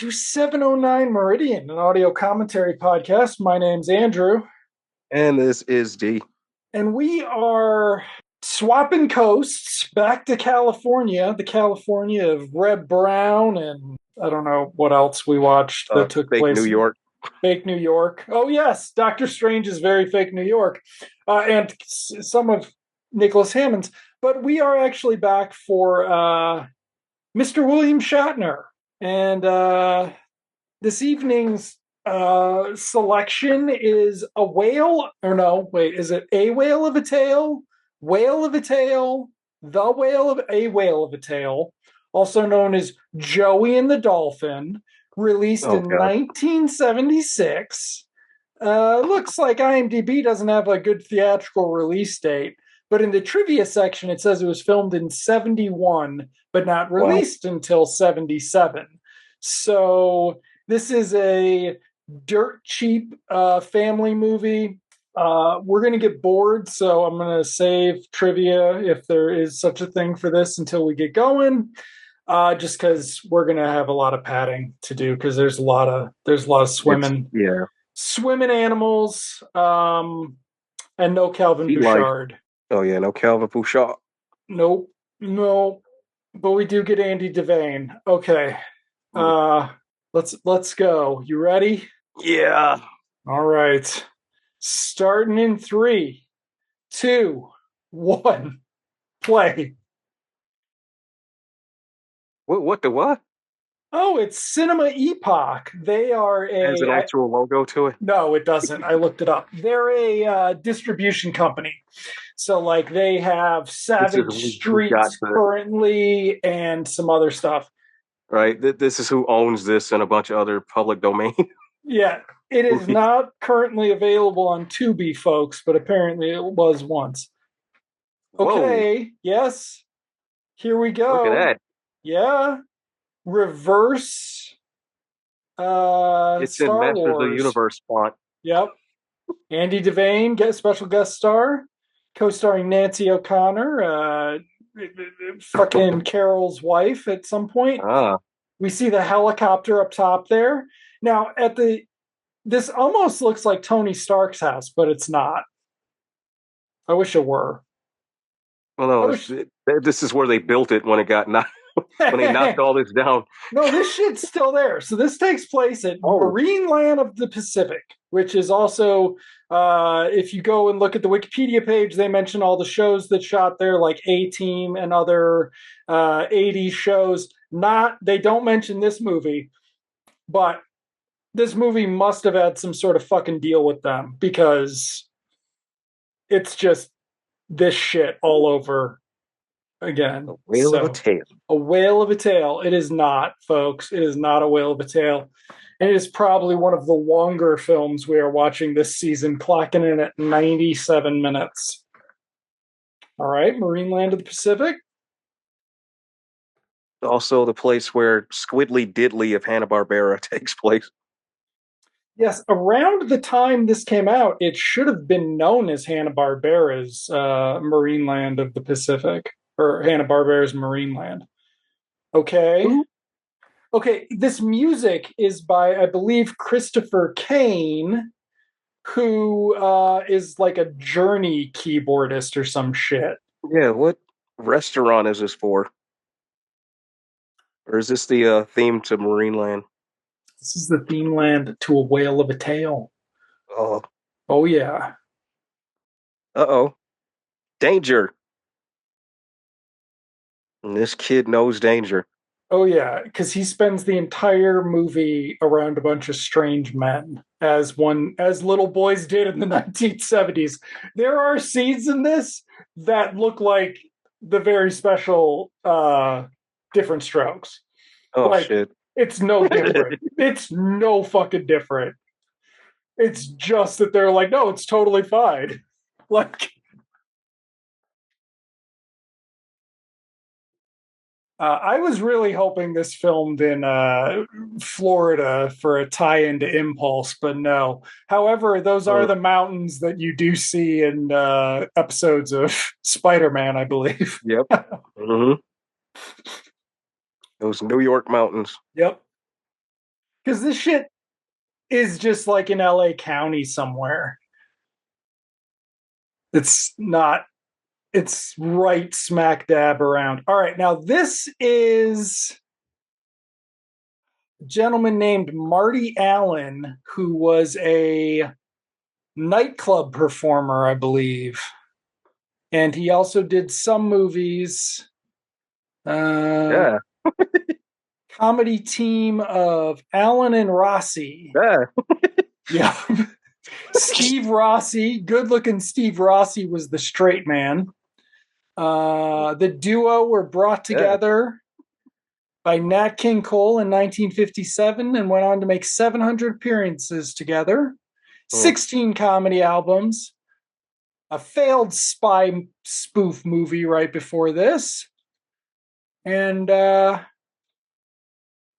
to 709 Meridian, an audio commentary podcast. My name's Andrew. And this is D. And we are swapping coasts back to California, the California of Reb Brown, and I don't know what else we watched that took fake place. New York. Fake New York. Oh, yes. Doctor Strange is very fake New York. And some of Nicholas Hammond's. But we are actually back for Mr. William Shatner. And this evening's selection is a whale, or no, wait, is it a whale of a tale? Whale of a tale? The whale of a whale of a tale, also known as Joey and the Dolphin, released in 1976. Looks like IMDb doesn't have a good theatrical release date, but in the trivia section it says it was filmed in 71, but not released until 77. So this is a dirt cheap family movie. We're going to get bored, so I'm going to save trivia, if there is such a thing for this, until we get going. Just because we're going to have a lot of padding to do, because there's a lot of swimming, swimming animals, and no Calvin Bouchard. No Calvin Bouchard. Nope, no. But we do get Andy Devane. Okay. Let's go. You ready? Yeah. All right. Starting in 3, 2, 1. Play. What the what? Oh, it's Cinema Epoch. They are Has an actual logo to it? No, it doesn't. I looked it up. They're a distribution company. So, like, they have Savage Streets currently and some other stuff. Right. This is who owns this and a bunch of other public domain. Yeah. It is not currently available on Tubi, folks, but apparently it was once. Okay. Whoa. Yes. Here we go. Look at that. Yeah. Reverse it's Star in Masters Wars. of the Universe font. Yep. Andy Devane, special guest star, co-starring Nancy O'Connor, fucking Carol's wife at some point. We see the helicopter up top there. Now, this almost looks like Tony Stark's house, but it's not. I wish it were. Well, no, this is where they built it when it got knocked. When they knocked all this down. No, this shit's still there. So this takes place at Marineland of the Pacific, which is also, if you go and look at the Wikipedia page, they mention all the shows that shot there, like A-Team and other 80s shows. They don't mention this movie, but this movie must have had some sort of fucking deal with them, because it's just this shit all over again. A whale of a tale. A whale of a tale. It is not, folks. It is not a whale of a tale. And it is probably one of the longer films we are watching this season, clocking in at 97 minutes. All right, Marineland of the Pacific. Also the place where Squidly Diddly of Hanna-Barbera takes place. Yes, around the time this came out, it should have been known as Hanna-Barbera's Marineland of the Pacific, or Hanna-Barbera's Marineland. Okay. Mm-hmm. Okay, this music is by, I believe, Christopher Kane, who is like a Journey keyboardist or some shit. Yeah, what restaurant is this for? Or is this the theme to Marineland? This is the theme land to A Whale of a Tale. Oh, yeah. Uh-oh. Danger. And this kid knows danger. Oh, yeah, because he spends the entire movie around a bunch of strange men, as little boys did in the 1970s. There are scenes in this that look like the very special Different Strokes. Oh, shit. It's no different. It's no fucking different. It's just that they're like, no, it's totally fine. Like, I was really hoping this filmed in Florida for a tie-in to Impulse, but no. However, those are the mountains that you do see in episodes of Spider-Man, I believe. Yep. Mm-hmm. Those New York mountains. Yep. Because this shit is just like in LA County somewhere. It's not, it's right smack dab around. All right, now this is a gentleman named Marty Allen, who was a nightclub performer, I believe. And he also did some movies. Yeah. Comedy team of Allen and Rossi. Yeah. Yeah. Steve Rossi, good looking Steve Rossi was the straight man. The duo were brought together by Nat King Cole in 1957 and went on to make 700 appearances together, 16 comedy albums, a failed spy spoof movie right before this, and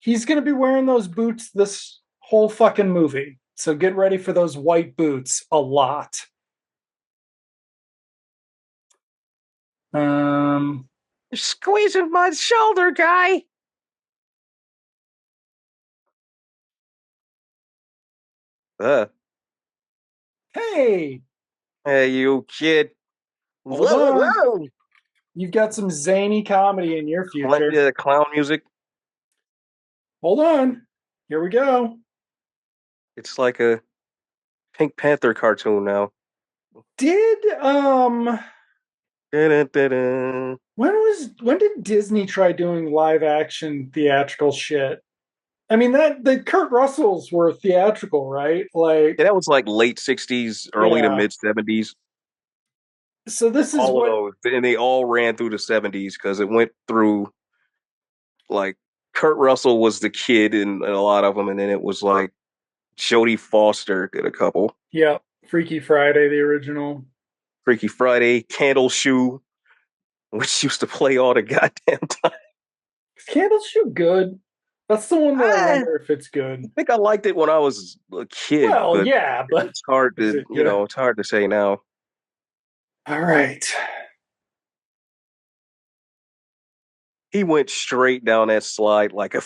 he's going to be wearing those boots this whole fucking movie. So get ready for those white boots a lot. You're squeezing my shoulder, guy. Hey, You kid. hold on. You've got some zany comedy in your future. Yeah, clown music. Hold on. Here we go. It's like a Pink Panther cartoon now. Did Da-da-da-da. when did Disney try doing live action theatrical shit? I mean that the Kurt Russells were theatrical, right? Like Yeah, that was like late 60s, early to mid 70s. So this is all what of those, and they all ran through the 70s because it went through like Kurt Russell was the kid in a lot of them, and then it was like Jodie Foster did a couple. Yeah, Freaky Friday, the original. Freaky Friday, Candle Shoe, which used to play all the goddamn time. Is Candle Shoe good? That's the one that I wonder if it's good. I think I liked it when I was a kid. Well, yeah, but it's hard to it's hard to say now. All right. He went straight down that slide like a.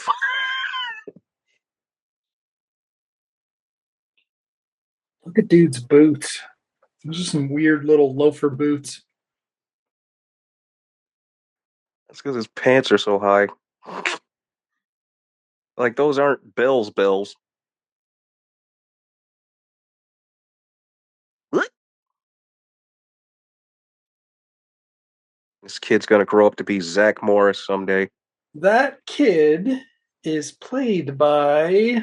Look at dude's boots. Those are some weird little loafer boots. That's because his pants are so high. Like those aren't bells. What? This kid's gonna grow up to be Zach Morris someday. That kid is played by.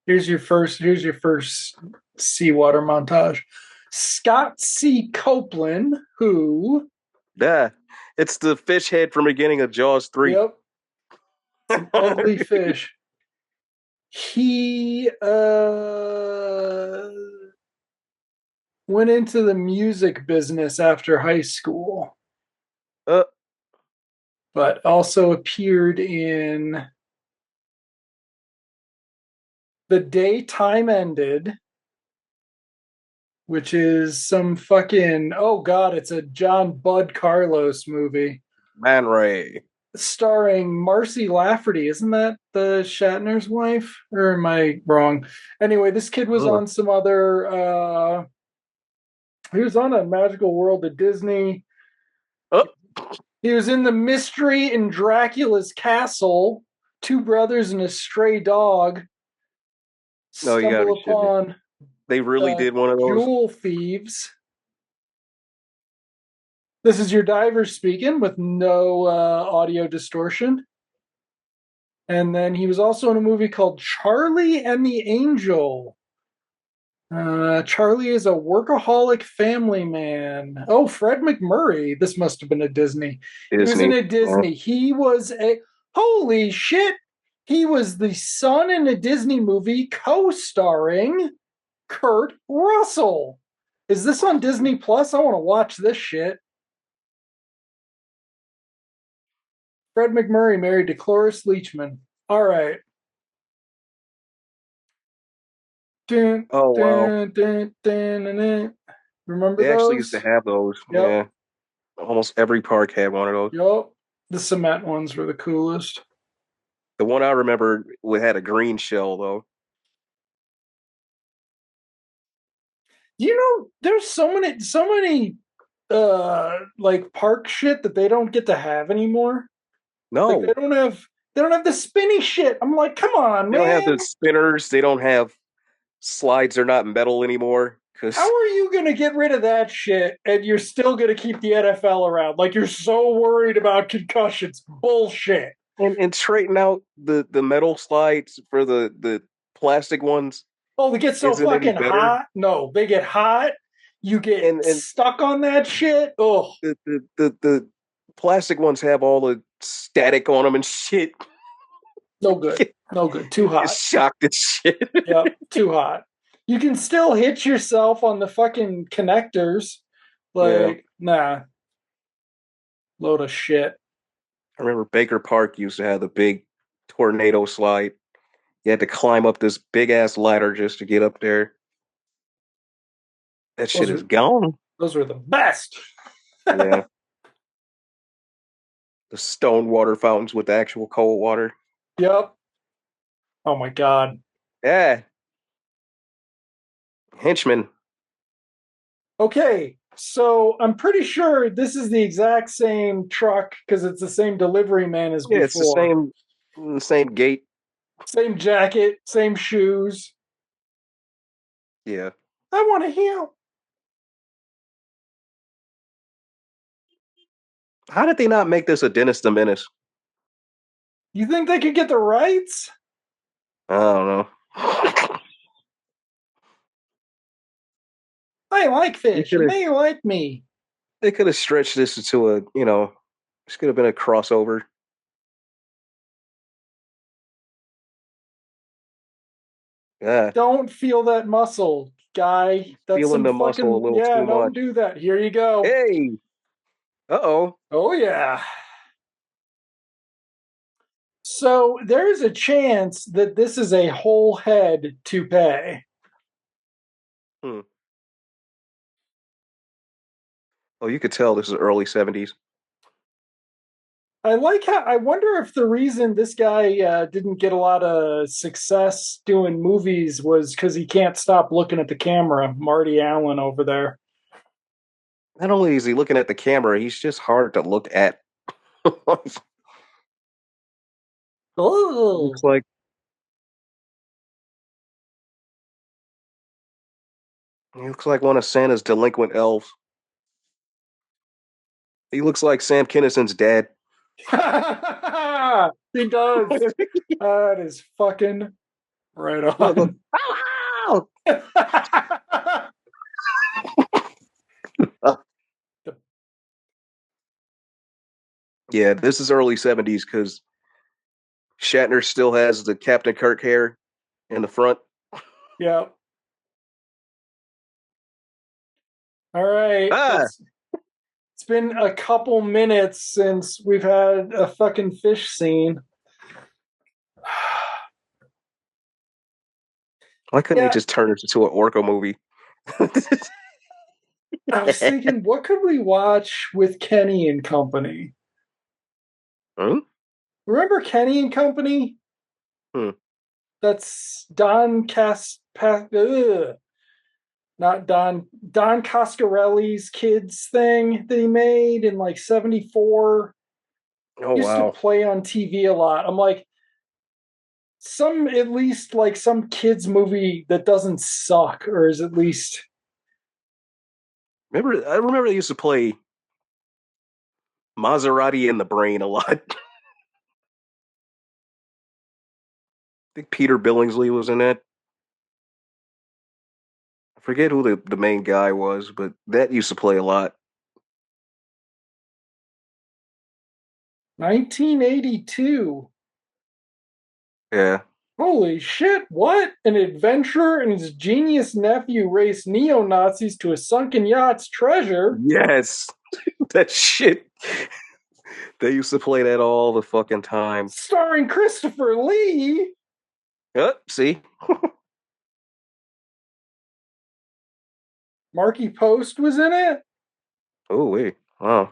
Here's your first seawater montage. Scott C. Copeland, who Yeah, it's the fish head from the beginning of Jaws 3. Yep. An ugly fish. He went into the music business after high school. But also appeared in The Day Time Ended, which is some fucking, oh god, it's a John Bud Carlos movie. Man Ray. Starring Marcy Lafferty. Isn't that the Shatner's wife? Or am I wrong? Anyway, this kid was on some other he was on A Magical World of Disney. He was in The Mystery in Dracula's Castle, Two Brothers and a Stray Dog. No, you gotta be upon they really did one of those. Jewel Thieves. This is your diver speaking with no audio distortion. And then he was also in a movie called Charlie and the Angel. Charlie is a workaholic family man. Oh, Fred McMurray. This must have been a Disney. He was in a Disney. Yeah. He was a holy shit. He was the son in a Disney movie co-starring Kurt Russell. Is this on Disney Plus? I want to watch this shit. Fred McMurray married to Cloris Leachman. All right. Dun, wow. Dun, remember they those? Actually used to have those. Yep. Yeah. Almost every park had one of those. Yup. The cement ones were the coolest. The one I remember had a green shell though. You know, there's so many like park shit that they don't get to have anymore. Like No, they don't have the spinny shit. I'm like, come on, they don't have man. the spinners. They don't have slides. They're not metal anymore. How Cause are you gonna get rid of that shit and you're still gonna keep the NFL around? Like you're so worried about concussions. Bullshit. and straighten out the metal slides for the plastic ones Oh, they get so isn't any fucking better. hot. No, they get hot. You get And stuck on that shit. Oh, the plastic ones have all the static on them and shit. no good. No good. Too hot. It's shocked as shit. Yep, too hot. You can still hit yourself on the fucking connectors. Yeah. Like, nah, load of shit. I remember Baker Park used to have the big tornado slide. You had to climb up this big ass ladder just to get up there. That shit Those is were gone. those were the best. Yeah. The stone water fountains with the actual cold water. Yep. Oh my god. Yeah. Henchman. Okay, so I'm pretty sure this is the exact same truck because it's the same delivery man as Yeah, it's before. the same gate. Same jacket, same shoes. Yeah. I want to heal. How did they not make this a Dennis the Menace? You think they could get the rights? I don't know. I like They fish could and have they like me. they could have stretched this into a, this could have been a crossover. Yeah. Don't feel that muscle, guy. That's Feeling some the muscle a fucking, little yeah, too don't much. do that. Here you go. Hey. Uh-oh. Oh, yeah. So there's a chance that this is a whole head toupee. Hmm. Oh, you could tell this is early 70s. I like how, I wonder if the reason this guy didn't get a lot of success doing movies was because he can't stop looking at the camera. Marty Allen over there. Not only is he looking at the camera, he's just hard to look at. Oh, looks like he looks like one of Santa's delinquent elves. He looks like Sam Kinnison's dad. he does. That is fucking right Look, look. on. Ow, ow. Yeah, this is early 70s because Shatner still has the Captain Kirk hair in the front. Yeah. All right. Ah, It's been a couple minutes since we've had a fucking fish scene. why couldn't they Yeah, just turn this into an Orca movie? I was thinking, what could we watch with Kenny and Company? Hmm? Remember Kenny and Company? Hmm. That's not Don Coscarelli's kids thing that he made in like 74. Oh Used to wow. play on TV a lot. I'm like, some at least like some kids movie that doesn't suck, or is at least I remember they used to play Maserati in the Brain a lot. I think Peter Billingsley was in that. I forget who the main guy was, but that used to play a lot. 1982. Yeah. Holy shit, what? An adventurer and his genius nephew race neo Nazis to a sunken yacht's treasure. Yes. That shit. They used to play that all the fucking time. Starring Christopher Lee. See? Marky Post was in it. Oh, wait. Wow.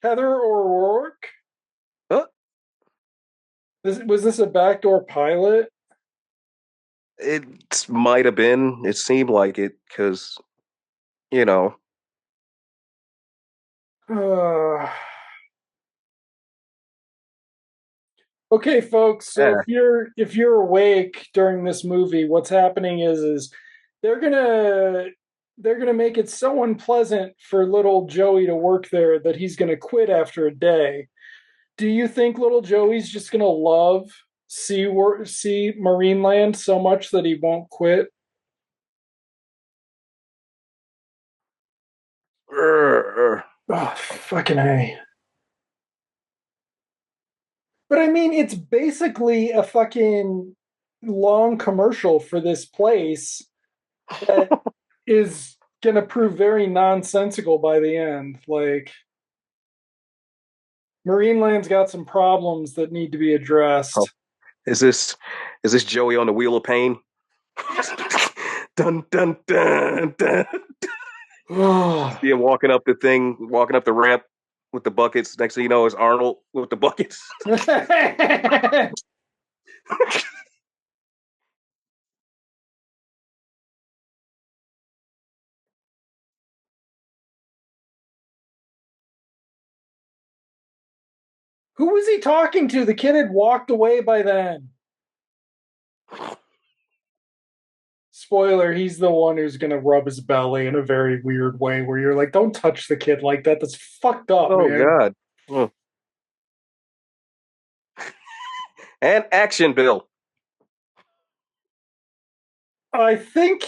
Heather O'Rourke? Uh, Was this a backdoor pilot? it might have been. It seemed like it because you know. Uh, okay, folks. So Yeah. if you're awake during this movie, what's happening is they're gonna they're gonna make it so unpleasant for little Joey to work there that he's gonna quit after a day. Do you think little Joey's just gonna love see Marineland so much that he won't quit? Oh, fucking A. But I mean, it's basically a fucking long commercial for this place that is going to prove very nonsensical by the end. Like, Marineland's got some problems that need to be Oh, addressed. is this is this Joey on the Wheel of Pain? Dun dun dun dun. Oh. See him walking up the thing, walking up the ramp with the buckets. Next thing you know, is Arnold with the buckets. Who was he talking to? The kid had walked away by then. Spoiler, he's the one who's going to rub his belly in a very weird way where you're like, don't touch the kid like that. That's fucked up, Oh man. God. Mm. And action, Bill. I think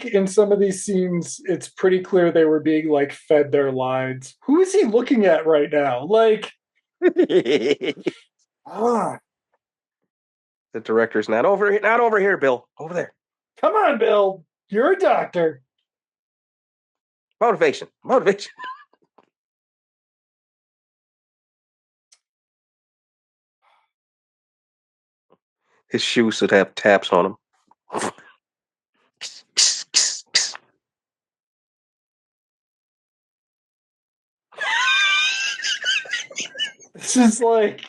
in some of these scenes, it's pretty clear they were being like fed their lines. Who is he looking at right now? Like, The ah, director's not over here. Not over here, Bill. Over there. come on, Bill. You're a doctor. Motivation. Motivation. His shoes should have taps on them. This is like,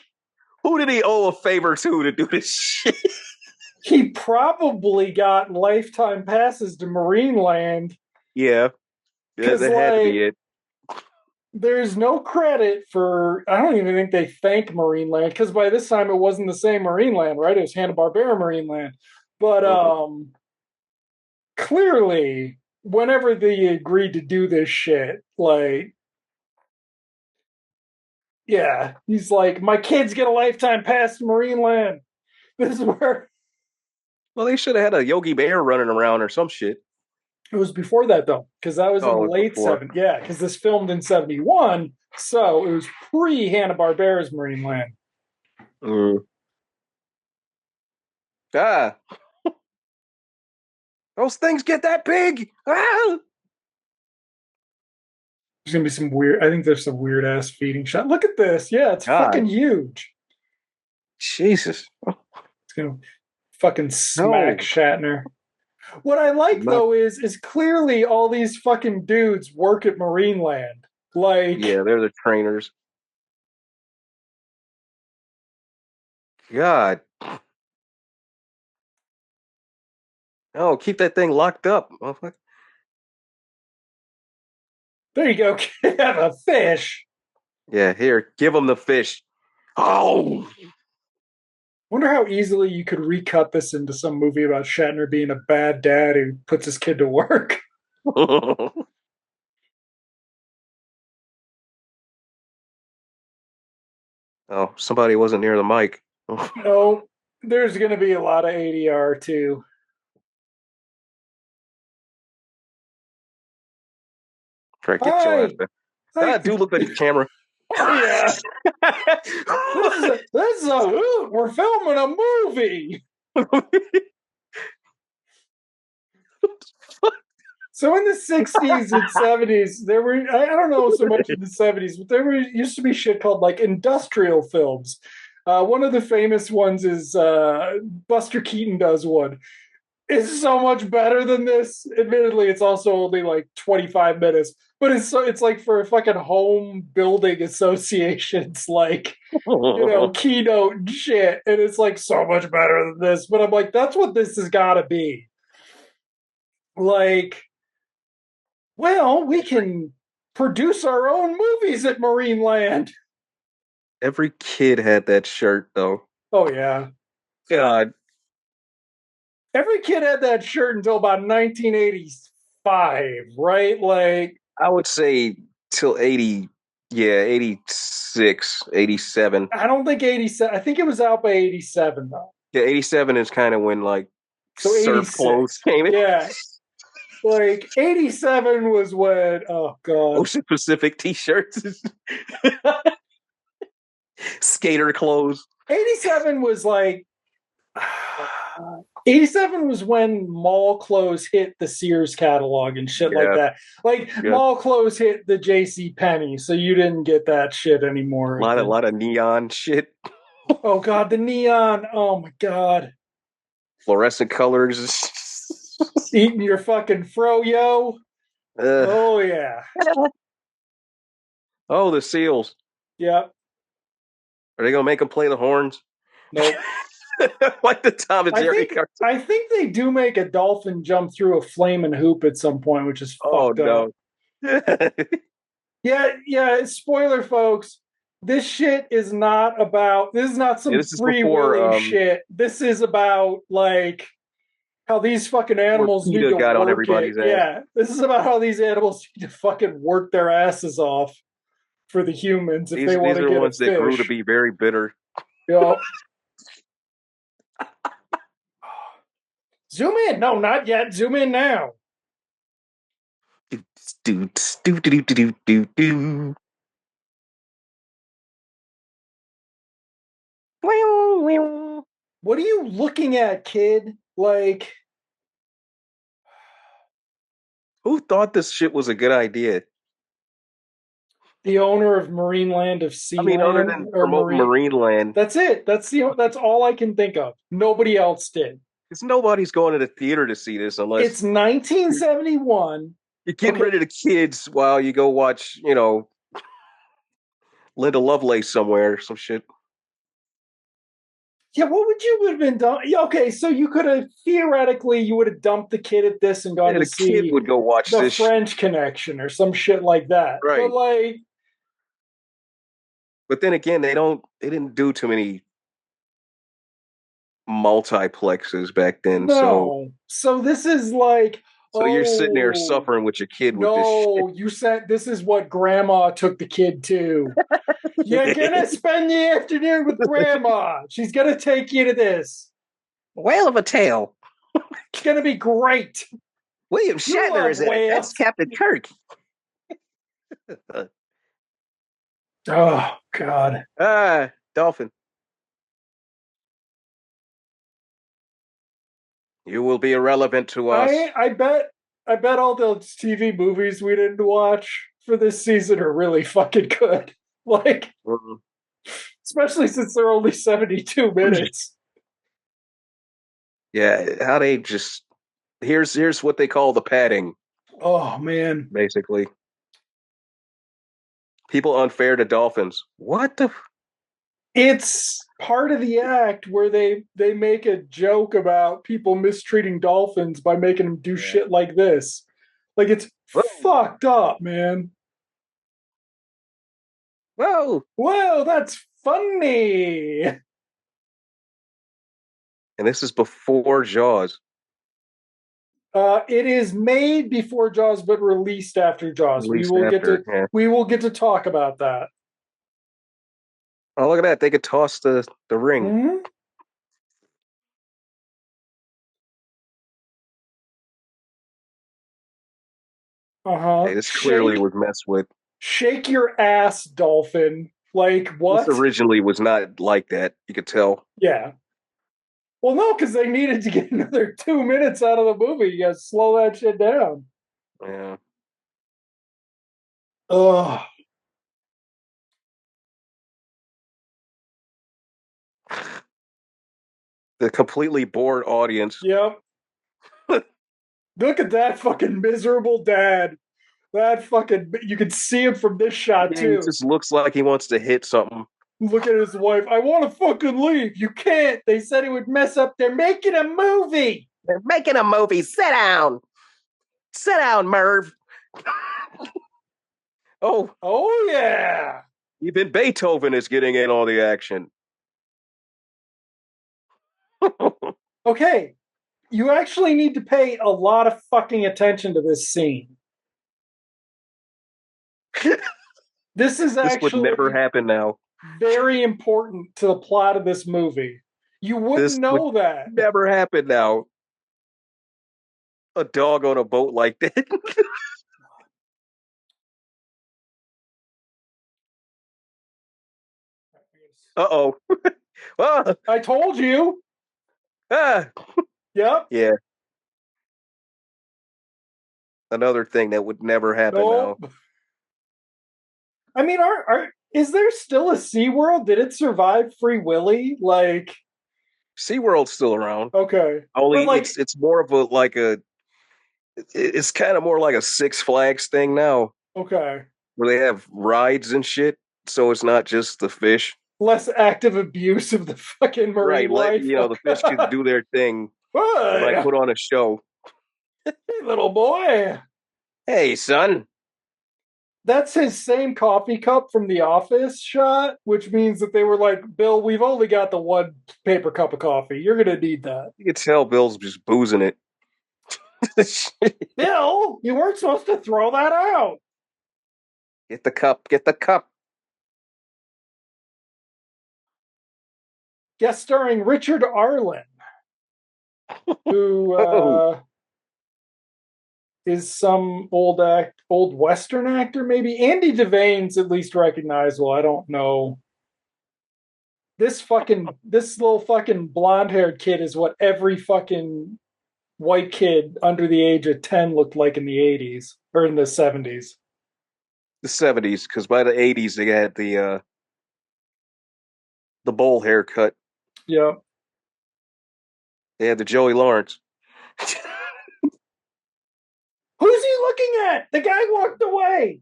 Who did he owe a favor to do this shit? he probably got lifetime passes to Marineland Yeah, because, that had to like, be it. there's no credit for. I don't even think they thank Marineland because by this time it wasn't the same Marineland, right? It was Hanna-Barbera Marineland. But Mhm. clearly, whenever they agreed to do this shit, like, yeah, he's like, my kids get a lifetime pass to Marineland. This is where Well, they should have had a Yogi Bear running around or some shit. it was before that though, because that was in Oh, the it was late before. 70s. Yeah, because this filmed in 71, so it was pre Hanna Barbera's Marineland. Mm. Ah, those things get that big. Ah! There's gonna be some weird. I think there's some weird ass feeding shot. Look at this. Yeah, it's God, fucking huge. Jesus. It's gonna fucking smack No. Shatner. What I like Not, though is clearly all these fucking dudes work at Marineland. Like, yeah, they're the trainers. God. No, keep that thing locked up. Motherfucker. there you go. Have a fish. Yeah, here, give them the fish. Oh. Wonder how easily you could recut this into some movie about Shatner being a bad dad who puts his kid to work. Oh, somebody wasn't near the mic. No, there's going to be a lot of ADR too. Try to get your ass Hi, back. hi. Ah, dude, look at the camera. Oh yeah, this is a we're filming a movie. So in the 60s and 70s, there were I don't know so much in the 70s, but there were used to be shit called like industrial films. One of the famous ones is Buster Keaton does one. is so much better than this. Admittedly, it's also only like 25 minutes, but it's like for fucking home building associations, like keynote and shit, and it's like so much better than this. But I'm like, that's what this has got to be. Like, well, we can produce our own movies at Marineland. Every kid had that shirt, though. Oh yeah, God, every kid had that shirt until about 1985, right? Like, I would say till 80, yeah, 86, 87. I don't think 87. I think it was out by 87 though. Yeah, 87 is kind of when like So surf clothes 86. came in. Yeah. Like 87 was when, oh God. Ocean Pacific t-shirts, skater clothes. 87 was like 87 was when mall clothes hit the Sears catalog and shit like Yeah, that. Like yeah. mall clothes hit the JC Penney, so you didn't get that shit anymore. A lot of neon shit, Oh God, the neon. Oh my God. fluorescent colors. Eating your fucking froyo. Uh, Oh yeah. oh, the seals. Yep. Are they gonna make them play the horns? Nope. Like the Tom and I Jerry think cartoon. I think they do make a dolphin jump through a flaming hoop at some point, which is Oh fucked up. no. Yeah, Yeah, yeah. Spoiler, folks. This is not some this is free willing shit. This is about like how these fucking before animals need PETA to got on work it. everybody's ass. Yeah. This is about how these animals need to fucking work their asses off for the humans if they want These to are get a ones that grew to fish. be very bitter. You know. Zoom in. No, not yet. Zoom in now. Do do do do do do do. What are you looking at, kid? Like, Who thought this shit was a good idea? the owner of Marineland of I mean, other Sealand than or promoting Marine. Marineland, That's it. That's all I can think of. Nobody else did. because nobody's going to the theater to see this unless It's 1971. you're getting Okay. rid of the kids while you go watch, Linda Lovelace somewhere, some shit. Yeah, what would you have been done? Yeah, okay, so you could have theoretically you would have dumped the kid at this and gone Yeah, to the kid see would go watch the this shit. French Connection or some shit like that. But Right. like, But then again, they didn't do too many multiplexes back then. So no. So this is like, you're sitting there oh suffering with your kid with this shit. no, you said this is what grandma took the kid to. You're gonna spend the afternoon with grandma. She's gonna take you to this. Whale of a tale. It's gonna be great. William You Shatner love is in it. That's whales. Captain Kirk. Oh God. Dolphin. You will be irrelevant to us. I bet all those TV movies we didn't watch for this season are really fucking good. Like, Mhm. especially since they're only 72 minutes. Yeah, how they just here's what they call the padding, Oh man. basically. People unfair to dolphins. What the It's part of the act where they make a joke about people mistreating dolphins by making them do shit like this. Like it's fucked up, man. Whoa. Whoa, that's funny. And this is before Jaws. It is made before Jaws, but released after Jaws. At least after. Yeah. We will get to talk about that. Oh, look at that. They could toss the ring. Mm-hmm. Hey, this clearly was messed with. Shake your ass, dolphin. Like This what? originally was not like that. You could tell. Yeah. Well, no, because they needed to get another 2 minutes out of the movie. You gotta slow that shit down. Yeah. Ugh. The completely bored audience. Yep. Look at that fucking miserable dad. That fucking, you can see him from this shot Yeah, he too. just looks like he wants to hit something. Look at his wife. I want to fucking leave. You can't. They said it would mess up. They're making a movie. They're making a movie. Sit down. Sit down, Merv. Oh, Oh, yeah. even Beethoven is getting in all the action. Okay. You actually need to pay a lot of fucking attention to this scene. This is This would never actually happen now. very important to the plot of this movie. You wouldn't This would know that. never happen now. A dog on a boat like that. Uh-oh. Ah, I told you. ah. Yep. Yeah, another thing that would never happen now. Nope. I mean, is there still a SeaWorld? Did it survive Free Willy? Like, SeaWorld's still around. okay. But Only like, it's more of it's kind of more like a Six Flags thing now, okay. where they have rides and shit. So it's not just the fish. Less active abuse of the fucking Right, marine life. the fish can do their thing and like Hey, put on a show. little boy. Hey, son. That's his same coffee cup from the office shot, which means that they were like, Bill, we've only got the one paper cup of coffee. You're going to need that. You can tell Bill's just boozing it. Bill, you weren't supposed to throw that out. Get the cup, get the cup. Guest starring Richard Arlen, who Oh, is some old Western actor, maybe. Andy Devane's at least recognizable. I don't know. This little fucking blonde haired kid is what every fucking white kid under the age of 10 looked like in the 80s or in the 70s. the 70s, because by the 80s they had the bowl haircut. Yeah. They had the Joey Lawrence. Who's he looking at? The guy walked away.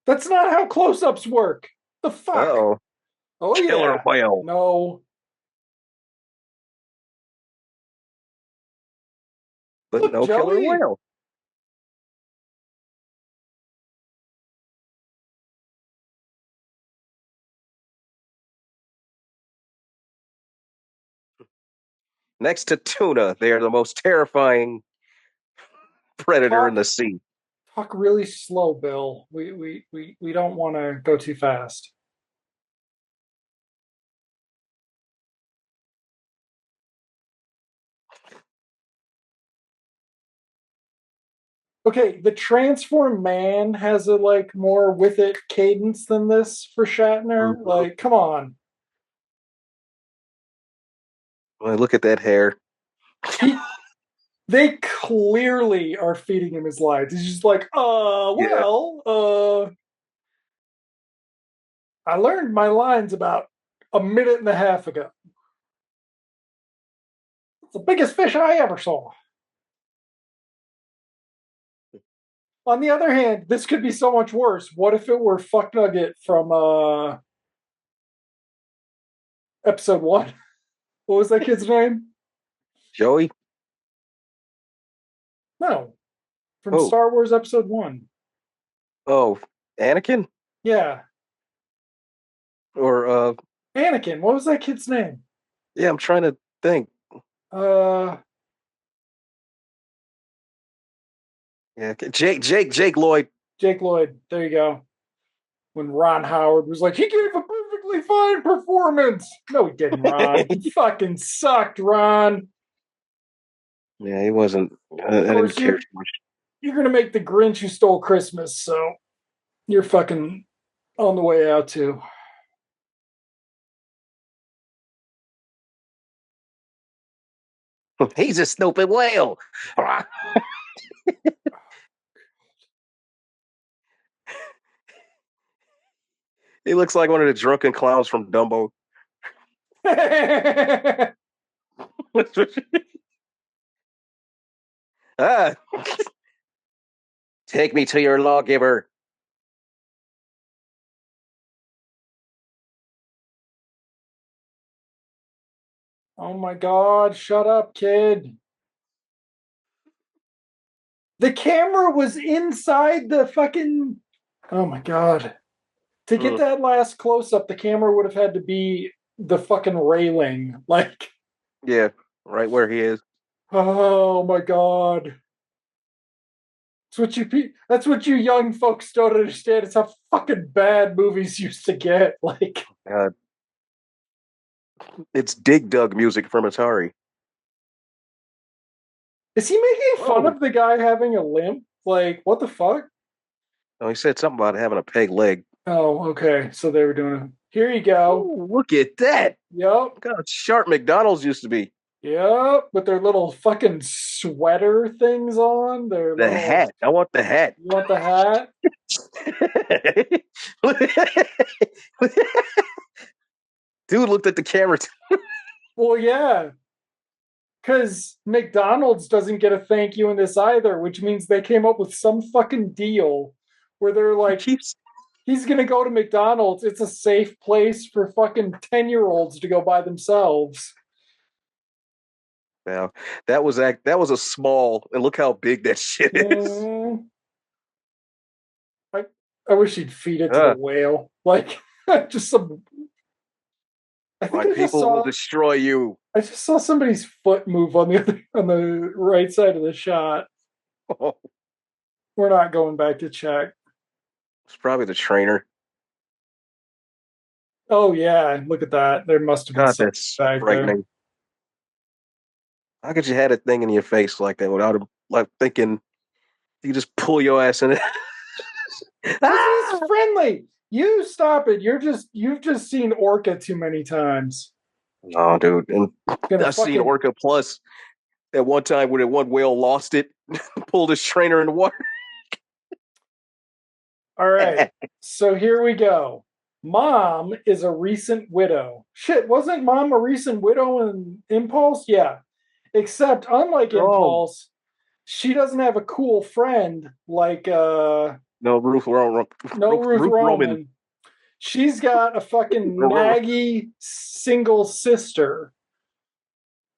That's not how close ups work. The fuck? Uh-oh. Oh, Killer yeah. whale. No. But Look, no killer Joey. whale. Next to tuna, they are the most terrifying predator in Talk the sea. talk really slow, Bill. We don't want to go too fast. Okay, the Transform Man has a like more with it cadence than this for Shatner. Mhm. Like, come on. Well, look at that hair. He they clearly are feeding him his lines. He's just like, Yeah. I learned my lines about a minute and a half ago. It's the biggest fish I ever saw. On the other hand, this could be so much worse. What if it were Fuck Nugget from episode 1? What was that kid's name? Joey? No, from Oh. Star Wars episode 1. Oh. Anakin? Yeah, Or Anakin. What was that kid's name? yeah, I'm trying to think. Uh, Yeah, Jake Lloyd. Jake Lloyd. There you go. When Ron Howard was like, he gave a perfectly fine performance. No, he didn't, Ron. He fucking sucked, Ron. Yeah, he wasn't. I Of didn't course, care too much. you're gonna make the Grinch who stole Christmas, so you're fucking on the way out too. He's a stupid whale. He looks like one of the drunken clowns from Dumbo. Ah, take me to your lawgiver. Oh my god, shut up, kid. The camera was inside the fucking. Oh my god. To get Mm, that last close up, the camera would have had to be the fucking railing. Like, yeah, right where he is. oh my god. That's what you young folks don't understand. It's how fucking bad movies used to get. Like, God, it's Dig Dug music from Atari. is he making fun Whoa. of the guy having a limp? Like, what the fuck? Oh, he said something about having a peg leg. Oh, okay. So they were doing it. Here you go. Ooh, look at that. Yep. Look how sharp McDonald's used to be. Yep. With their little fucking sweater things on. Their The little. hat. I want the hat. You want the hat? Dude looked at the camera. Well, yeah. Because McDonald's doesn't get a thank you in this either, which means they came up with some fucking deal where they're He like, keeps. he's gonna go to McDonald's. It's a safe place for fucking 10-year-olds to go by themselves. Now that was a small, and look how big that shit is. Mm, I I wish he'd feed it to the Uh, whale. Like just some. I think my I just people will saw. destroy you. I just saw somebody's foot move on the on the right side of the shot. Oh, We're not going back to check. it's probably the trainer. Oh yeah, look at that. There must have been God, something that's back there. frightening. How could you have a thing in your face like that without like thinking you just pull your ass in it? Because he's Ah! friendly. You stop it. You've just seen Orca too many times. No, dude. And Gonna I've seen fucking. Orca Plus at one time when one whale lost it, pulled his trainer in the water. All right. So here we go. Mom is a recent widow. Shit, wasn't Mom a recent widow in Impulse? Yeah. Except unlike Oh, Impulse, she doesn't have a cool friend like no, no Ruth Ruth Roman. Roman. She's got a fucking naggy single sister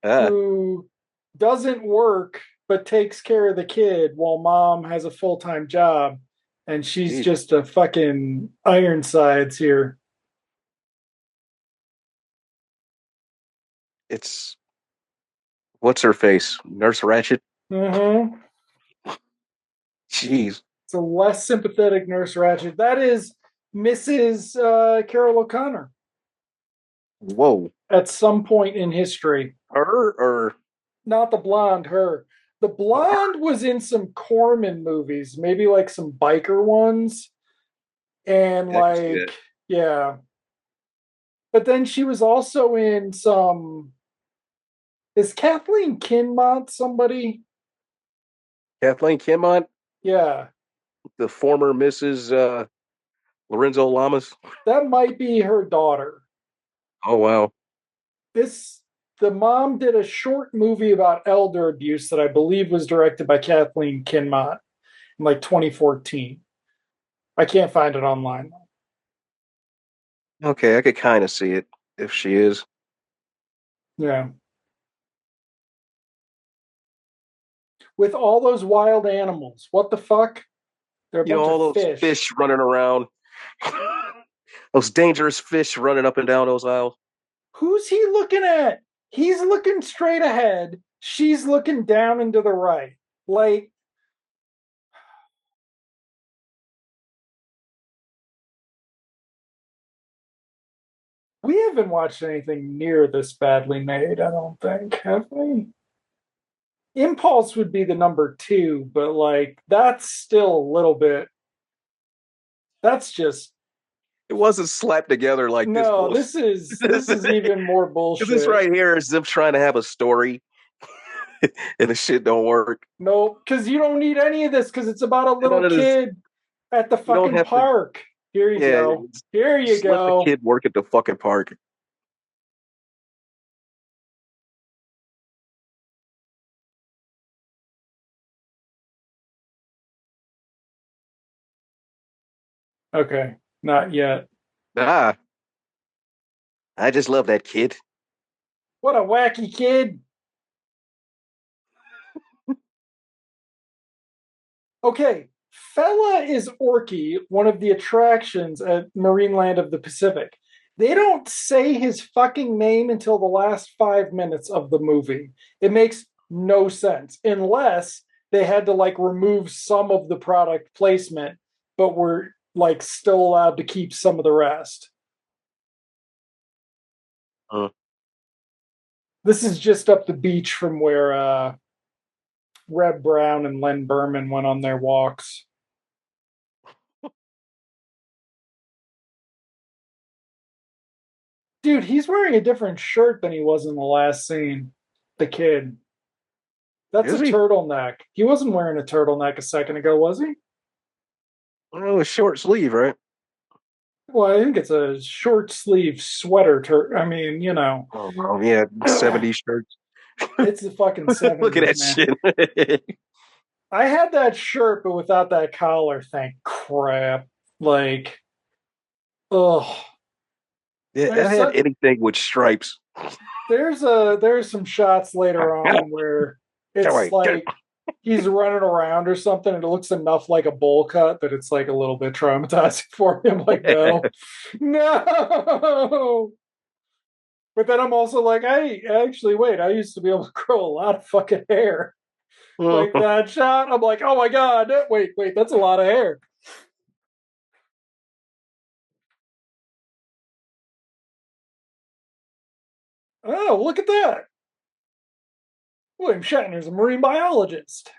Ah, who doesn't work but takes care of the kid while mom has a full-time job, and she's geez. just a fucking Ironsides here. It's what's her face? Nurse Ratchet? Mm-hmm. Jeez. It's a less sympathetic Nurse Ratchet. That is Mrs. Carol O'Connor Whoa. at some point in history. Her or Not the blonde, her. The blonde was in some Corman movies, maybe like some biker ones. And I can see that. like, yeah. But then she was also in some. Is Kathleen Kinmont somebody? Kathleen Kinmont, Yeah. the former Mrs. Lorenzo Lamas. That might be her daughter. Oh wow. This the mom did a short movie about elder abuse that I believe was directed by Kathleen Kinmont in like 2014. I can't find it online. Okay, I could kind of see it if she is. Yeah. With all those wild animals. What the fuck? They're a You know, bunch of all those fish. fish running around, those dangerous fish running up and down those aisles. Who's he looking at? He's looking straight ahead. She's looking down and to the right. Like, we haven't watched anything near this badly made, I don't think, have we? Impulse would be the number two, but like, that's still a little bit. That's just. It wasn't slapped together like this No, bullshit. this is even more This bullshit. right here is them trying to have a story, and the shit don't work. No, because you don't need any of this because it's about a And little none of this. kid at the You don't fucking have to. park. Here you Yeah, go. Here you just let the go. kid work at the fucking park. Okay, not yet. Ah, I just love that kid. What a wacky kid. Okay, Fella is Orky, one of the attractions at Marineland of the Pacific. They don't say his fucking name until the last 5 minutes of the movie. It makes no sense unless they had to like remove some of the product placement, but were like still allowed to keep some of the rest. Uh, This is just up the beach from where Reb Brown and Len Berman went on their walks. Dude, he's wearing a different shirt than he was in the last scene. The kid. That's a is he? turtleneck. He wasn't wearing a turtleneck a second ago, was he? Oh, a short sleeve, right? Well, I think it's a short sleeve sweater. I mean, Oh, well, yeah, it's 70s shirts. the fucking Look at 70s, that man. shit. I had that shirt, but without that collar. Thank crap. Like, ugh. Yeah, There's I had such anything with stripes. there's some shots later on where Get it's away. Get like he's running around or something and it looks enough like a bowl cut that it's like a little bit traumatizing for me. I'm like, no, no. But then I'm also like, I actually wait, I used to be able to grow a lot of fucking hair. Like that shot, I'm like, oh my god, wait, that's a lot of hair. Oh, look at that. William Shatner's a marine biologist.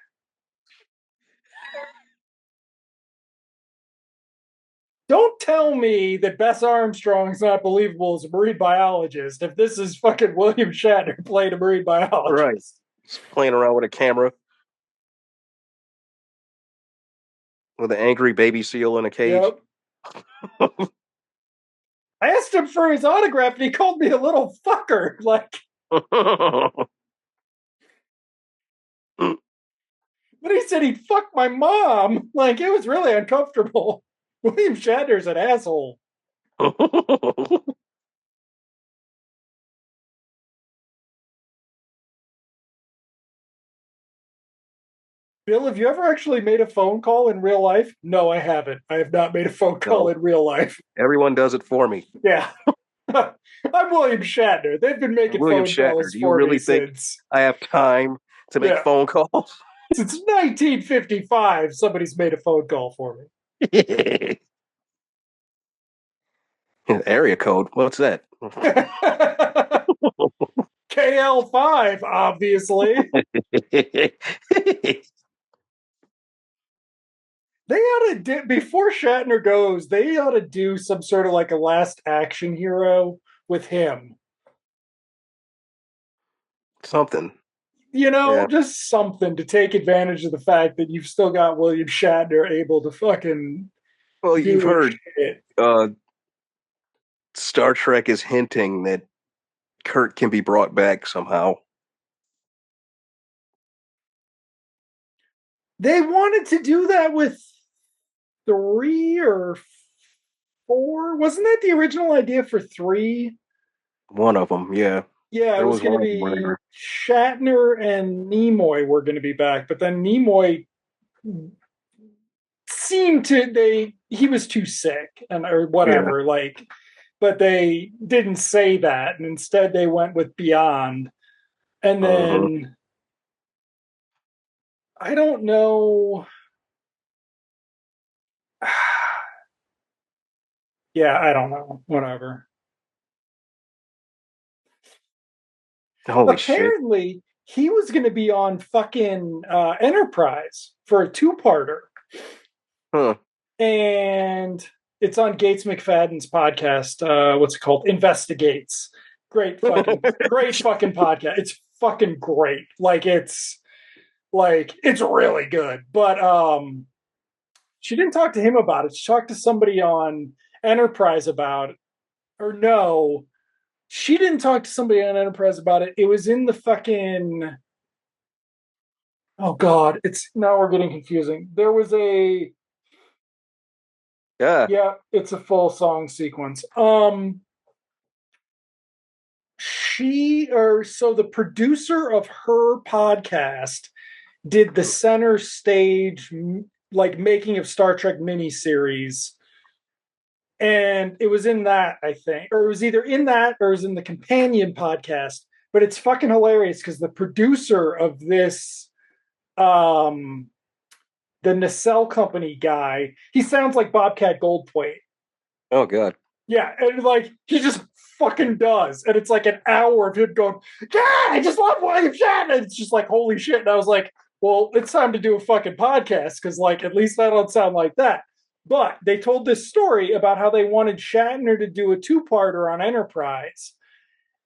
Don't tell me that Bess Armstrong's not believable as a marine biologist if this is fucking William Shatner playing a marine Right. biologist. He's playing around with a camera with an angry baby seal in a cage. Yep. I asked him for his autograph and he called me a little fucker. Like, but he said he'd fuck my mom. Like, it was really uncomfortable. William Shatner's an asshole. Bill, have you ever actually made a phone call in real life? No, I haven't. I have not made a phone call No, in real life. everyone does it for me. Yeah. I'm William Shatner. They've been making William phone Shatner, calls do you for me really think since, I have time to make yeah, phone calls? since 1955. Somebody's made a phone call for me. Area code. What's that? KL5, obviously. They ought to do, before Shatner goes, they ought to do some sort of like a last action hero with him. Something. Yeah. Just something to take advantage of the fact that you've still got William Shatner able to fucking Well, you've do his heard shit. Star Trek is hinting that Kurt can be brought back somehow. They wanted to do that with 3 or 4. Wasn't that the original idea for 3? One of them, yeah. Yeah, it There was was going to one of them be where, Shatner and Nimoy were going to be back, but then Nimoy seemed to he was too sick and or yeah. whatever, like, but they didn't say that, and instead they went with Beyond, and Uh-huh. then I don't know. Yeah, I don't know. Whatever. Holy shit. Apparently, he was going to be on fucking Enterprise for a two-parter, Huh. and it's on Gates McFadden's podcast. What's it called? Investigates. Great fucking podcast. It's fucking great. It's really good. But she didn't talk to him about it. She talked to somebody on Enterprise about it. Or no, she didn't talk to somebody on Enterprise about it. It was in the fucking. Oh God, it's now we're getting confusing. There was a Yeah. Yeah, it's a full song sequence. So the producer of her podcast did the center stage, like, making of Star Trek miniseries. And it was in that, I think, or it was either in that or it was in the companion podcast. But it's fucking hilarious because the producer of this, the Nacelle Company guy, he sounds like Bobcat Goldthwait. Oh God. Yeah, and like he just fucking does, and it's like an hour of him going, "Yeah, I just love William Shatner." It's just like holy shit, and I was like, "Well, it's time to do a fucking podcast because like at least I don't sound like that." But they told this story about how they wanted Shatner to do a two-parter on Enterprise,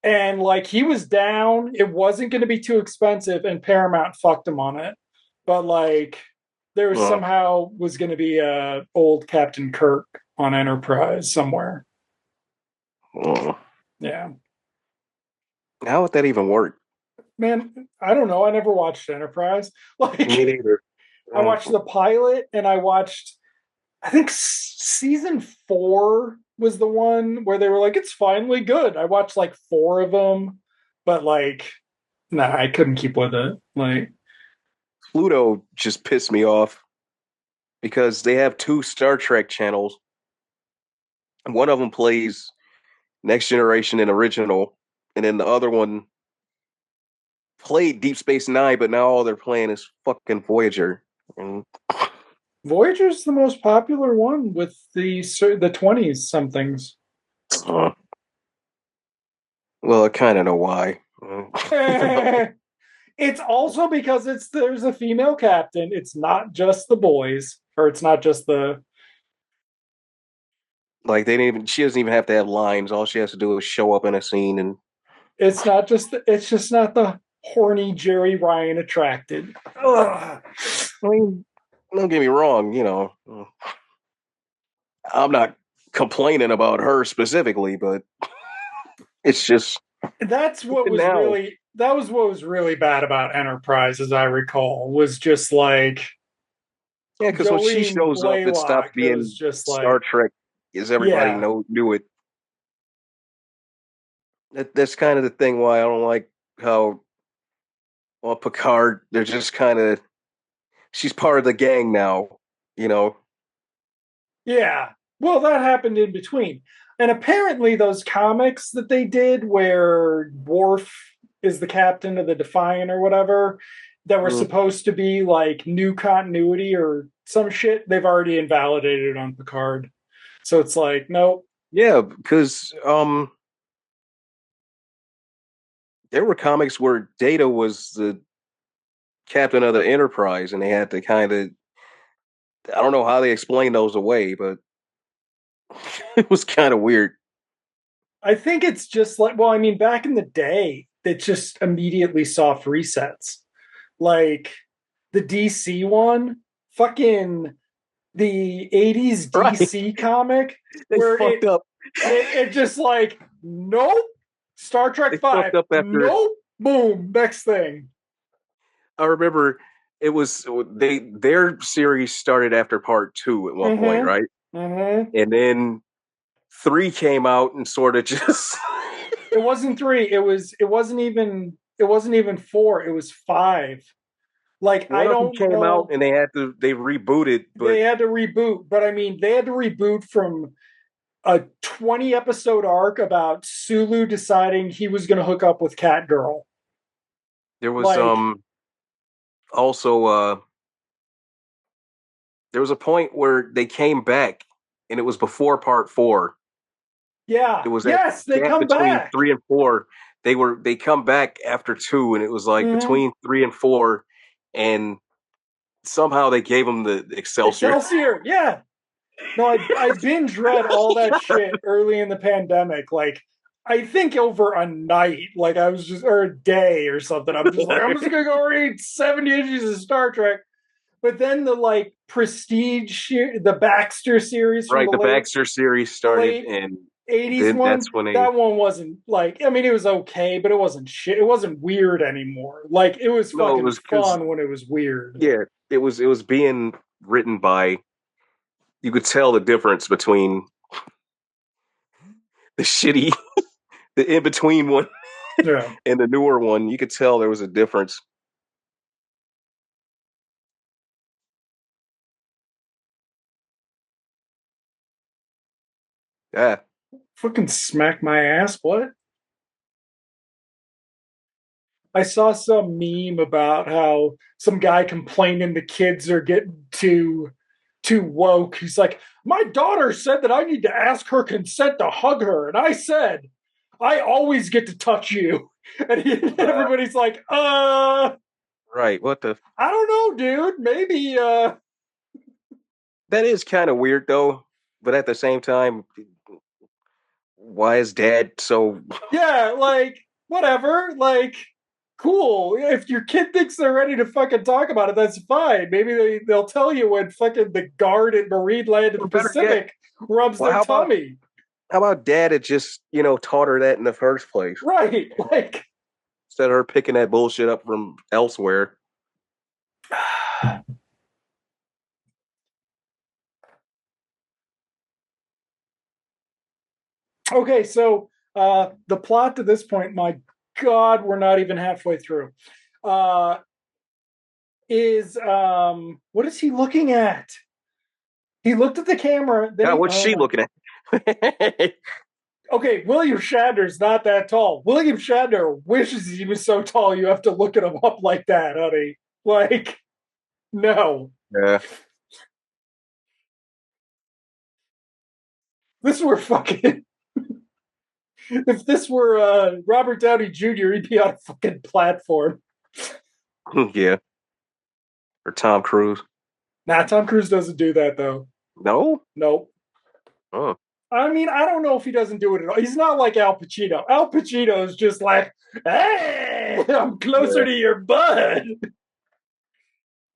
and like he was down. It wasn't going to be too expensive, and Paramount fucked him on it. But like there was Uh, somehow was going to be a old Captain Kirk on Enterprise somewhere. uh, Yeah. how would that even work? Man, I don't know. I never watched Enterprise. Me Like, neither. I watched the pilot and I watched, I think season 4 was the one where they were like, it's finally good. I watched like 4 of them, but like, nah, I couldn't keep with it. Like, Pluto just pissed me off because they have two Star Trek channels. One of them plays Next Generation and Original, and then the other one played Deep Space Nine, but now all they're playing is fucking Voyager. And Voyager's the most popular one with the 20s somethings. uh, well, I kind of know why. It's also because there's a female captain. It's not just the boys, or it's not just the. Like they didn't even. She doesn't even have to have lines. All she has to do is show up in a scene, and It's not just. It's just not the horny Jerry Ryan attracted. Ugh. I mean, don't get me wrong. I'm not complaining about her specifically, but it's just That's what was now. really. That was what was really bad about Enterprise, as I recall, was just like Yeah, because when she Jolene shows up, it stops Blaylock. It was being just Star like, Trek, as everybody yeah, knew it. That's kind of the thing why I don't like how well Picard. They're just kind of she's part of the gang now. You know, yeah. Well, that happened in between. And apparently, those comics that they did where Worf is the captain of the Defiant or whatever, that were Mm. supposed to be like new continuity or some shit, they've already invalidated on Picard. So it's like, nope. Yeah, because there were comics where Data was the captain of the Enterprise, and they had to kind of I don't know how they explained those away, but it was kind of weird. I think it's just like, well, I mean, back in the day, it just immediately soft resets. Like the DC one, fucking the 80s Right? DC comic They where fucked up. it just like, nope. Star Trek They fucked 5, up after nope. Boom, next thing. I remember it was their series started after part two at one point, Mm-hmm. right? Mm-hmm. And then three came out and sort of just It wasn't 3. It wasn't even 4. It was 5. Like I one of them don't came out know. and they rebooted, but They had to reboot, but I mean they had to reboot from a 20 episode arc about Sulu deciding he was gonna hook up with Catgirl. there was Like, also there was a point where they came back and it was before part four. yeah, It was that yes, they gap come between back. 3 and 4. They come back after two, and it was like Mm-hmm. between 3 and 4, and somehow they gave them the Excelsior. Excelsior, yeah. No, I binge read all that shit early in the pandemic. Like, I think over a night, like I was just, or a day or something. I'm just like, I'm just gonna go read 70 issues of Star Trek. But then the like Prestige, the Baxter series from Right, the Baxter series the started, late and 80s then one, that's when they that one wasn't like, I mean, it was okay, but it wasn't shit. It wasn't weird anymore. Like, it was no, it fucking was because fun when it was weird. yeah, it was being written by you could tell the difference between the shitty, the in between one, Yeah. and the newer one. You could tell there was a difference. Yeah. Fucking smack my ass. What? I saw some meme about how some guy complaining the kids are getting too woke. He's like, my daughter said that I need to ask her consent to hug her, and I said, I always get to touch you. And everybody's like, Right. What the? I don't know, dude. Maybe That is kind of weird, though. But at the same time, why is Dad so? yeah, like whatever. Like cool. If your kid thinks they're ready to fucking talk about it, that's fine. Maybe they'll tell you when fucking the guard at Marineland in the Better yet, Pacific rubs well, their tummy. how about Dad had just taught her that in the first place Right. Like instead of her picking that bullshit up from elsewhere. okay, so the plot to this point, my God, we're not even halfway through. Uh is what is he looking at? He looked at the camera, then God, he what's she looking at? okay, William Shatner's not that tall. William Shatner wishes he was so tall you have to look at him up like that, honey. Like, no. Yeah. This were fucking. If this were Robert Downey Jr., he'd be on a fucking platform. Yeah. Or Tom Cruise. Nah, Tom Cruise doesn't do that, though. No? Nope. Oh. I mean, I don't know if he doesn't do it at all. He's not like Al Pacino. Al Pacino is just like, hey, I'm closer Yeah. to your bud.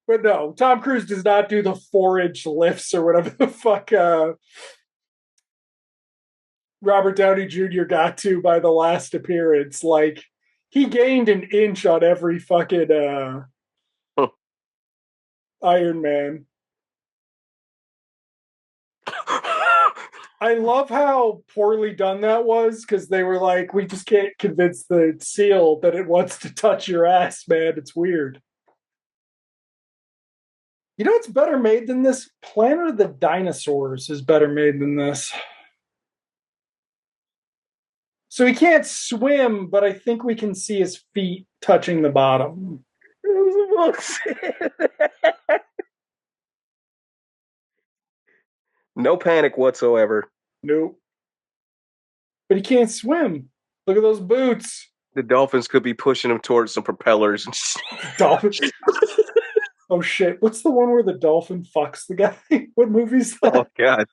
But no, Tom Cruise does not do the 4-inch lifts or whatever the fuck Robert Downey Jr. got to by the last appearance. Like, he gained an inch on every fucking Huh. Iron Man. I love how poorly done that was because they were like, we just can't convince the seal that it wants to touch your ass, man. It's weird. You know what's better made than this? Planet of the Dinosaurs is better made than this. So he can't swim, but I think we can see his feet touching the bottom. No panic whatsoever. Nope. But he can't swim. Look at those boots. The dolphins could be pushing him towards some propellers. Dolphin. Oh shit. What's the one where the dolphin fucks the guy? What movie's that? Oh God.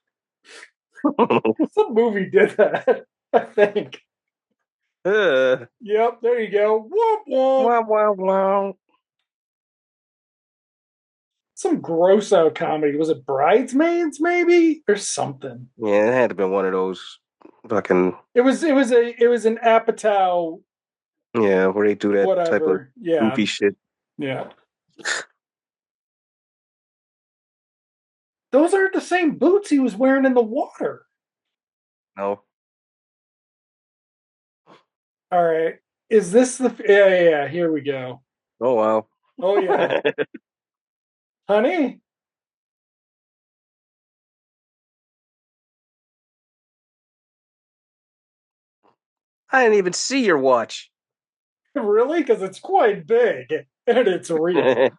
Some movie did that, I think. Yep, there you go. Whoop whoop. Wow, wow, wow. Some gross out comedy. Was it Bridesmaids, maybe? Or something. Yeah, it had to have been one of those fucking It was an Apatow where they do that type of whatever. Yeah. goofy shit. Yeah. Those aren't the same boots he was wearing in the water. No. All right. Is this the yeah, here we go. Oh wow. Oh yeah. Honey? I didn't even see your watch. Really? Because it's quite big and it's real.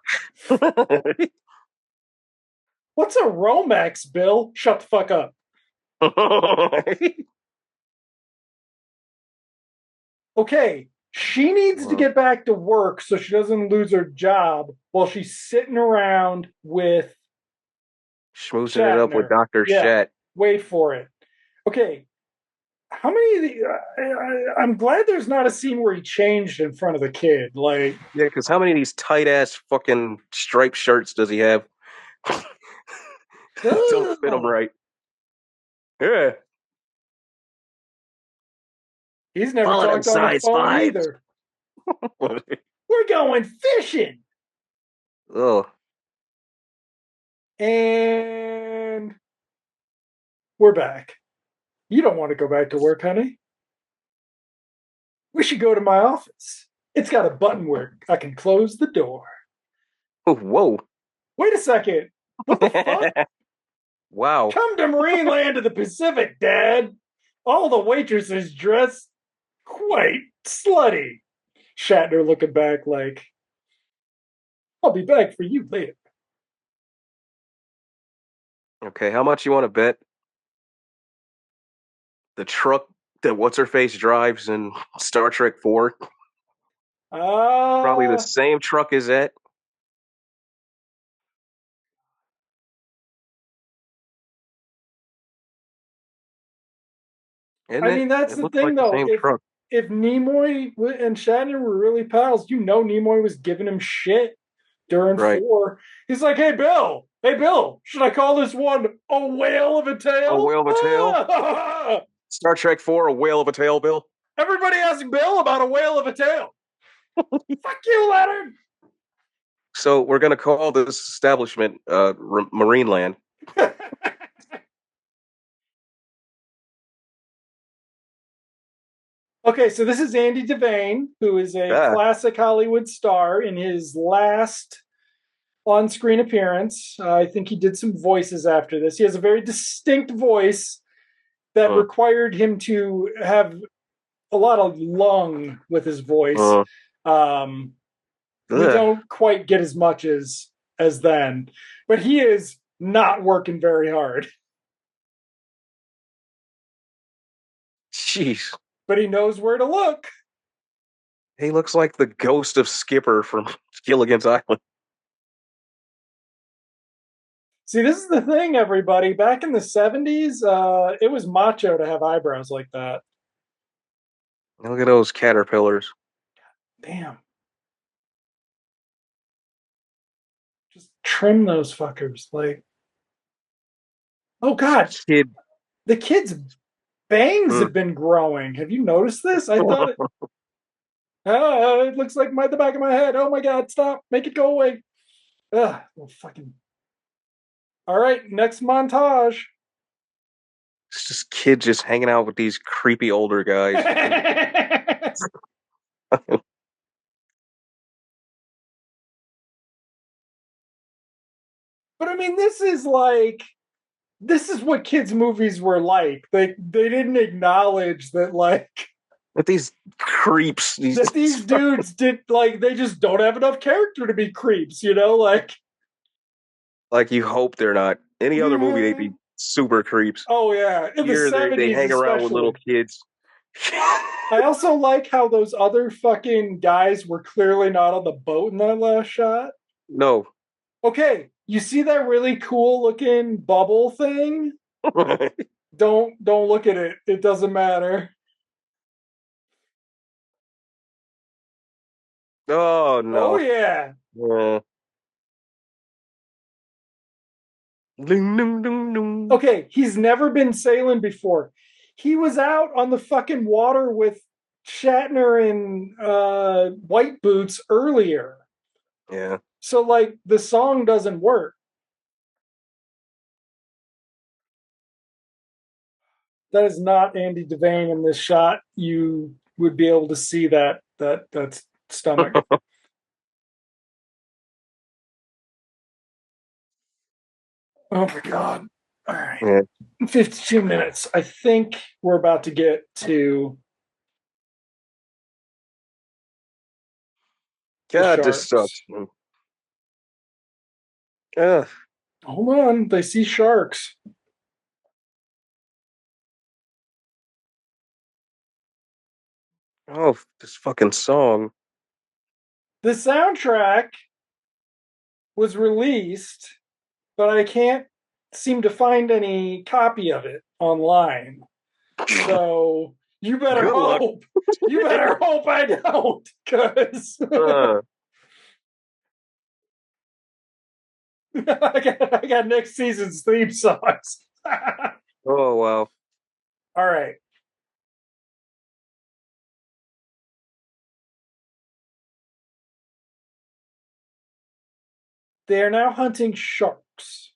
What's a Romex, Bill? Shut the fuck up. Okay, she needs to get back to work so she doesn't lose her job while she's sitting around with Schmoozing Shatner. it up with Dr. Yeah, Shat. wait for it. Okay, how many of the, I'm glad there's not a scene where he changed in front of the kid. Like, Yeah, because how many of these tight ass fucking striped shirts does he have? Don't fit him right. Yeah. He's never Follow them talked on the size phone fives. either. We're going fishing. Oh. And we're back. You don't want to go back to work, honey. We should go to my office. It's got a button where I can close the door. Oh, whoa. Wait a second. What the fuck? Wow. Come to Marineland to the Pacific, Dad. All the waitresses dress quite slutty. Shatner looking back like, I'll be back for you later. Okay, how much you want to bet the truck that what's her face drives in Star Trek 4? Probably the Uh, same truck as that. Isn't I it? mean, that's It the looks thing like the though. same truck. If Nimoy and Shatner were really pals, Nimoy was giving him shit during Right. 4. He's like, hey Bill, should I call this one a whale of a A tail? whale of a tail? Star Trek 4, a whale of a tail, Bill? Everybody ask Bill about a whale of a tail. Fuck you, Leonard. So we're going to call this establishment Marineland. Okay, so this is Andy Devane, who is a Ah, classic Hollywood star in his last on-screen appearance. I think he did some voices after this. He has a very distinct voice that uh, required him to have a lot of lung with his voice. uh, Um, we ugh. don't quite get as much as then, but he is not working very hard. Jeez. But he knows where to look. He looks like the ghost of Skipper from Gilligan's Island. See, this is the thing, everybody. Back in the 70s, it was macho to have eyebrows like that. Look at those caterpillars. Damn. Just trim those fuckers. Like, oh God, Kid. the kid's bangs Mm. have been growing. Have you noticed this? I thought it looks like the back of my head. Oh my God, stop. Make it go away. Ugh, well, fucking. All right, next montage. It's just kid just hanging out with these creepy older guys. But I mean, this is what kids' movies were like. They didn't acknowledge that With these creeps. that these dudes did they just don't have enough character to be creeps, Like you hope they're not. Any other movie, they'd be super creeps. oh yeah, in the Here, they 70s hang around with little especially. kids. I also like how those other fucking guys were clearly not on the boat in that last shot. No. Okay, you see that really cool looking bubble thing? Don't look at it. It doesn't matter. Oh Oh no. yeah. Uh, ding, ding, ding, ding. Okay, he's never been sailing before. He was out on the fucking water with Shatner and White Boots earlier. Yeah. So the song doesn't work. That is not Andy Devane in this shot. You would be able to see that stomach. Oh my god. All right. Yeah. 52 minutes. I think we're about to get to the God, this sharks. sucks. Ugh. Hold on. They see sharks. Oh, this fucking song. The soundtrack was released, but I can't seem to find any copy of it online. So you better Good luck. hope. You better hope I don't, because Uh, I got next season's theme songs. oh wow. All right. They are now hunting sharks.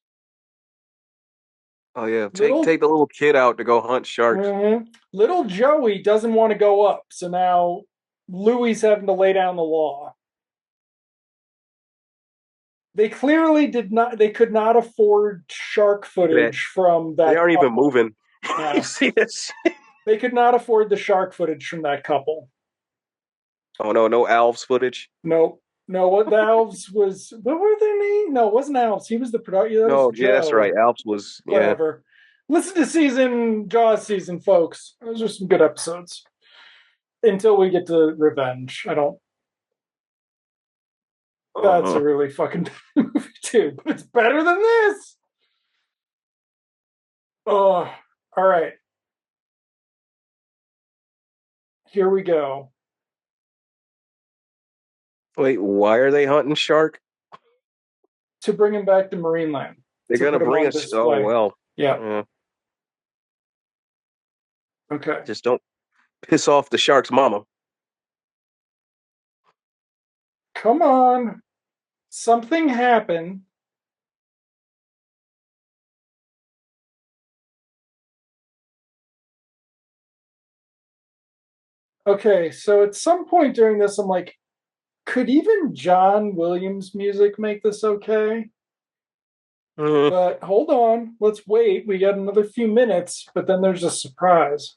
Oh yeah, Little take the little kid out to go hunt sharks. little Joey doesn't want to go up, so now Louie's having to lay down the law. They clearly did not. They could not afford shark Look at that. footage from They that aren't even couple. moving. You No, see this? they could not afford the shark footage from that couple. Oh no, no Alves footage. Nope. No, what the Alves was? What were their name? No, it wasn't Alves. He was the producer. That was No, yeah, that's right. Joe. Alves was yeah. Whatever. Listen to Jaws season, folks. Those are some good episodes. Until we get to Revenge, I don't. That's a really fucking movie too, but it's better than this. Oh, all right. Here we go. Wait, why are they hunting shark? To bring him back to Marineland. They're To gonna put him bring on us. Oh display. well. Yeah. Okay. Just don't piss off the shark's mama. Come on. Something happened. Okay, so at some point during this, I'm like, could even John Williams music make this okay? But hold on, let's wait. We got another few minutes, but then there's a surprise.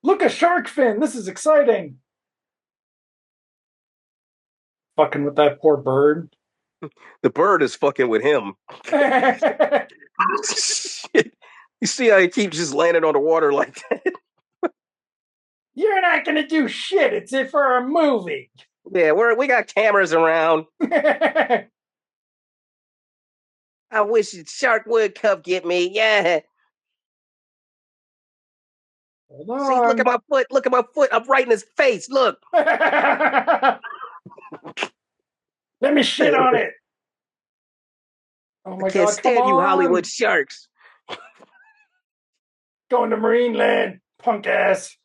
Look, a shark fin! This is exciting! Fucking with that poor bird. The bird is fucking with him. You see how he keeps just landing on the water like that? You're not gonna do shit. It's it for a movie. Yeah, we got cameras around. I wish the shark would come get me. Yeah. Hold on. See, look at my foot. Look at my foot. I'm right in his face. Look. Let me shit on it. Oh my I can't god! stand Come you, on. Hollywood sharks. Going to Marineland, punk ass.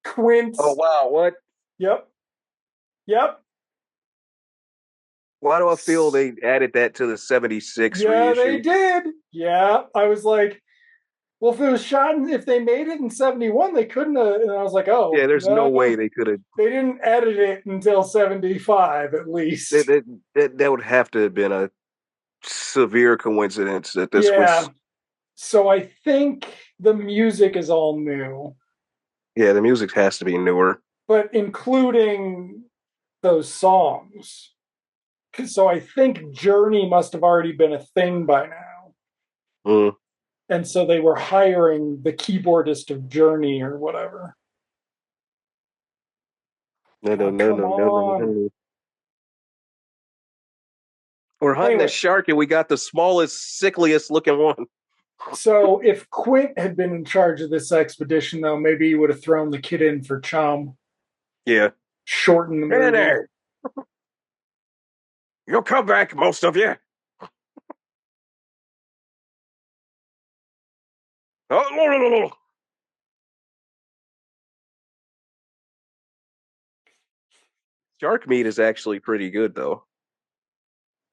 Quince. Oh wow, what? Yep. Yep. Why do I feel they added that to the 76 Yeah, reissue? they did. Yeah. I was like, well, if it was shot, if they made it in 71, they couldn't have. And I was like, oh. Yeah, there's no way they could have. They didn't edit it until 75, at least. That would have to have been a severe coincidence that this was. So I think the music is all new. Yeah, the music has to be newer. But including those songs. So I think Journey must have already been a thing by now. And so they were hiring the keyboardist of Journey or whatever. No. We're hunting a shark and we got the smallest, sickliest looking one. So if Quint had been in charge of this expedition, though, maybe he would have thrown the kid in for Chum. Yeah. Shorten the movie. There. You'll come back, most of you. Oh. Shark meat is actually pretty good, though.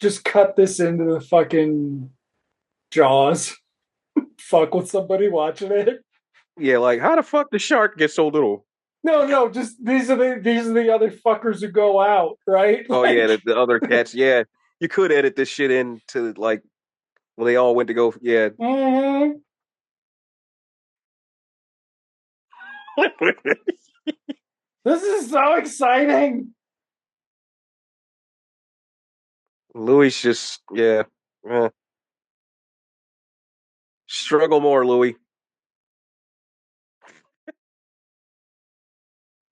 Just cut this into the fucking Jaws. Fuck with somebody watching it. Yeah, like how the fuck the shark get so little? No, just these are the other fuckers who go out, right? Oh like, yeah, the other cats. Yeah, you could edit this shit into like when they all went to go. Yeah. Mm-hmm. This is so exciting. Louis just struggle more, Louis.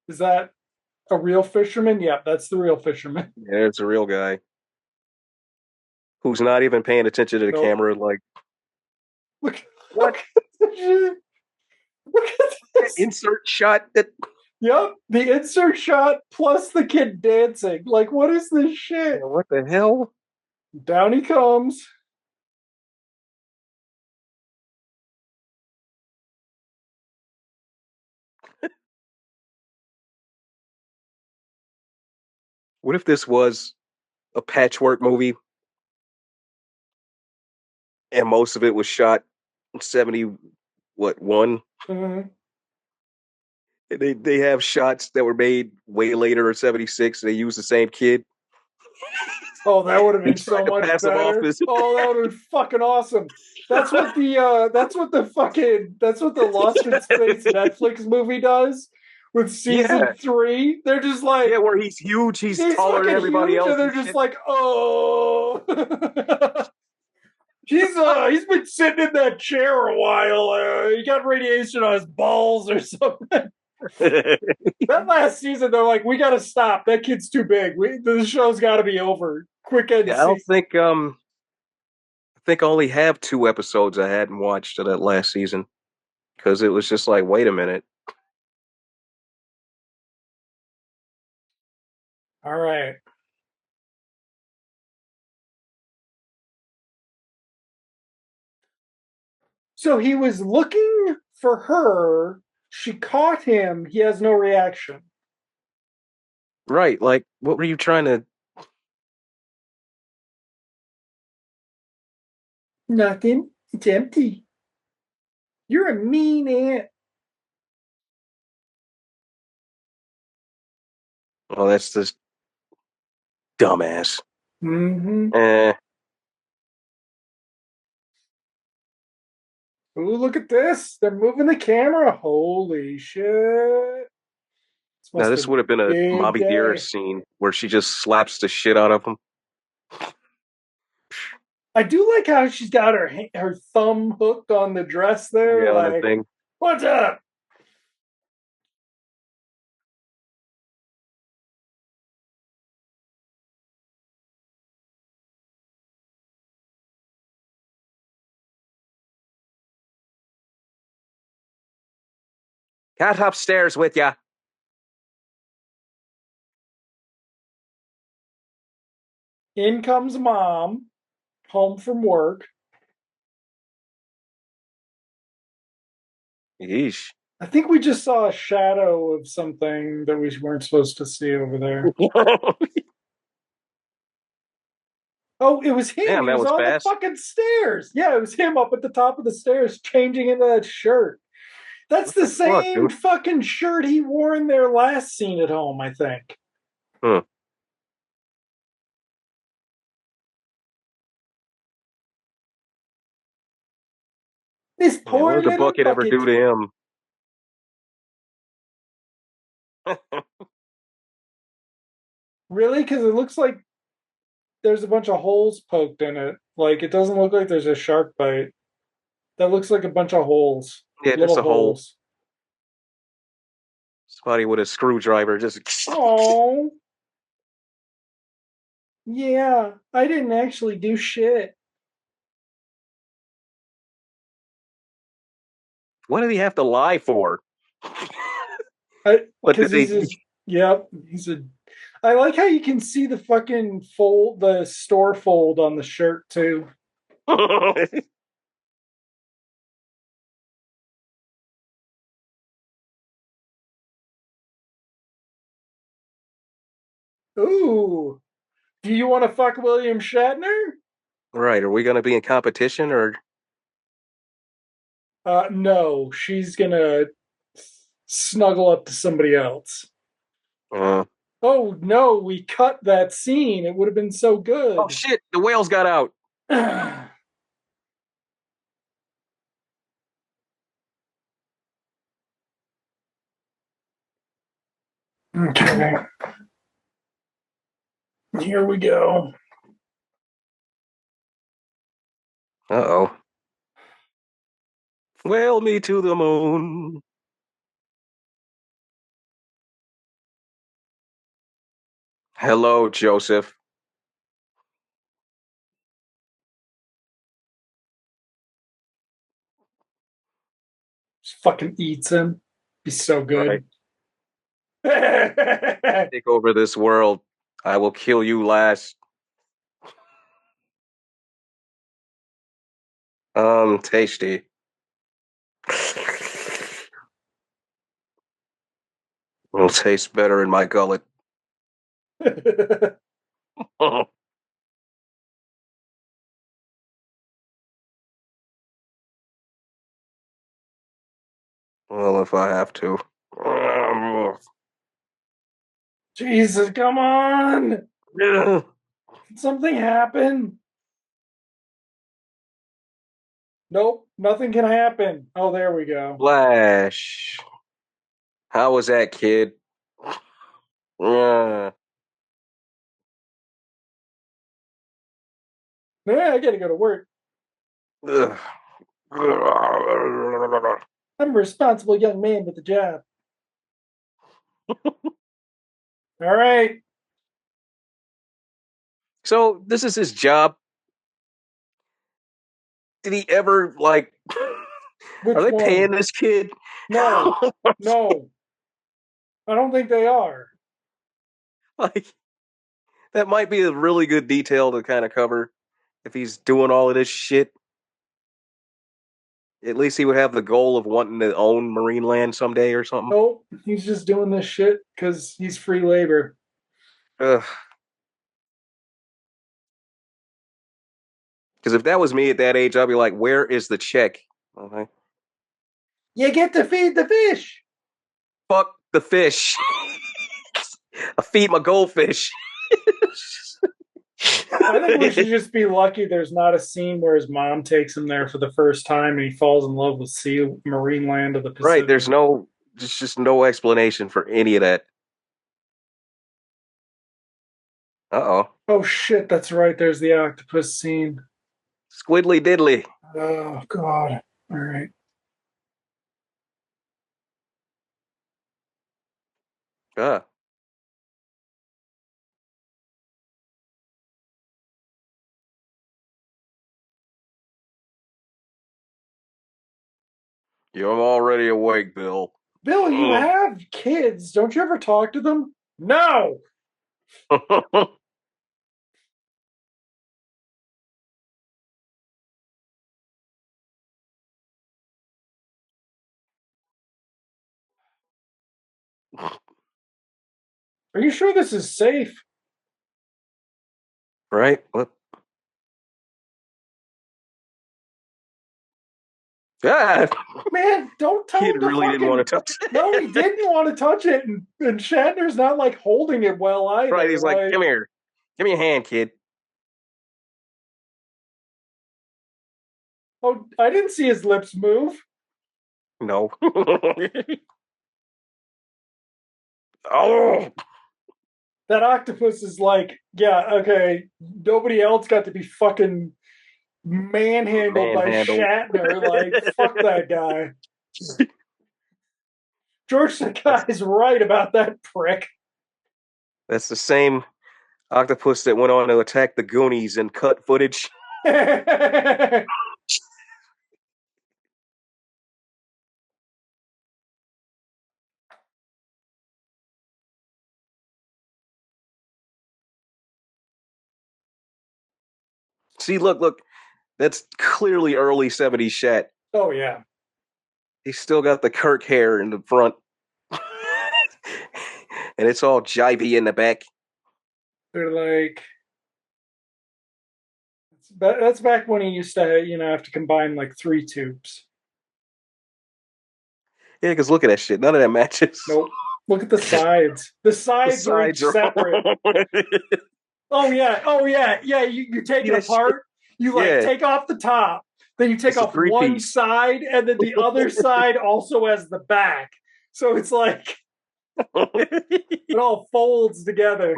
Is that a real fisherman? Yeah, that's the real fisherman. Yeah, it's a real guy who's not even paying attention to the camera. Like, look what? Look at this insert shot. That. Yep, the insert shot plus the kid dancing. Like, what is this shit? What the hell? Down he comes. What if this was a patchwork movie and most of it was shot in 70 what one? Mhm. They have shots that were made way later in 76. They use the same kid. Oh, that would have He been tried so to much pass him off better. as Oh, that would have been fucking awesome. That's what the Lost in Space Netflix movie does with season yeah, 3. They're just yeah, like where he's huge, he's he's taller than fucking everybody huge, and else they're and just shit. like, oh, he's been sitting in that chair a while. He got radiation on his balls or something. That last season, they're like, we got to stop. That kid's too big. The show's got to be over. Quick end Yeah, I don't season. think I think I only have 2 episodes I hadn't watched of that last season because it was just like, wait a minute. All right. So he was looking for her. She caught him. He has no reaction. Right, like what were you trying to Nothing. It's empty. You're a mean ant. Oh, that's this dumbass. Mm-hmm. Eh. Ooh, look at this. They're moving the camera. Holy shit. This Now must this have been would have been a a big Moby day. Dearest scene where she just slaps the shit out of him. I do like how she's got her thumb hooked on the dress there. Yeah, on that Like, thing. what's up? Got upstairs with ya. In comes mom, home from work. Yeesh. I think we just saw a shadow of something that we weren't supposed to see over there. Oh, it was him. Damn, He that was was on the fast. fucking stairs. Yeah, it was him up at the top of the stairs changing into that shirt. That's What the the fuck, same dude? fucking shirt he wore in their last scene at home, I think. Hmm. This Yeah, what poor did the little bucket ever bucket. do to him? Really? Because it looks like there's a bunch of holes poked in it. Like, it doesn't look like there's a shark bite. That looks like a bunch of holes, Yeah, just little a hole. holes. Somebody with a screwdriver just. Oh, yeah. I didn't actually do shit. What did he have to lie for? What Because did he's they? just, yep. He's a. I like how you can see the fucking fold, the store fold on the shirt too. Ooh, do you want to fuck William Shatner? Right? Are we going to be in competition or? No, she's gonna snuggle up to somebody else. Uh, Oh no, we cut that scene. It would have been so oh good. shit! The whales got out. Okay, here we go. Uh-oh. Whale me to the moon. Hello, Joseph. Just fucking eats him. Be so Right. good. Take over this world. I will kill you last. Tasty. It'll taste better in my gullet. Well, if I have to. Jesus, come on! Did something happen? Nope, nothing can happen. Oh, there we go. Flash. How was that, kid? Uh, Yeah, I gotta go to work. ugh. I'm a responsible young man with a job. All right. So this is his job. Did he ever like? Are Which they paying one? this kid? No, no, I don't think they are. Like that might be a really good detail to kind of cover if he's doing all of this shit. At least he would have the goal of wanting to own Marineland someday or something. Nope, he's just doing this shit because he's free labor. Because if that was me at that age, I'd be like, "Where is the check?" Okay. You get to feed the fish. Fuck the fish. I feed my goldfish. I think we should just be lucky there's not a scene where his mom takes him there for the first time and he falls in love with sea marine land of the Right. Pacific. There's just no explanation for any of that. Uh-oh. Oh shit, that's right. There's the octopus scene. Squiddly diddly. Oh god. All right. Ah. I'm already awake, Bill. Bill, you have kids. Don't you ever talk to them? No. Are you sure this is safe? Right? What? Ah! Man, don't tell Kid him to really didn't want fucking. to touch it. No, he didn't want to touch it, and Shatner's not like holding it well Right, either. he's like, Like, come here. Give me a hand, kid. oh, I didn't see his lips move. No. Oh! That octopus is like, yeah, okay. Nobody else got to be fucking manhandled by Manhandle. Shatner. Like, fuck that guy. George Takei is right about that prick. That's the same octopus that went on to attack the Goonies and cut footage. See, look. That's clearly early 70s Shat. Oh yeah. He's still got the Kirk hair in the front. And it's all jivey in the back. They're like, that's back when he used to, have to combine like 3 tubes. Yeah, because look at that shit. None of that matches. Nope. Look at the sides. The The sides are each sides are separate. Oh yeah. Oh yeah. Yeah. You take See it that shit? apart. You like Yeah. take off the top. Then you take It's a off one three-piece. side, and then the other side also has the back. So it's like it all folds together.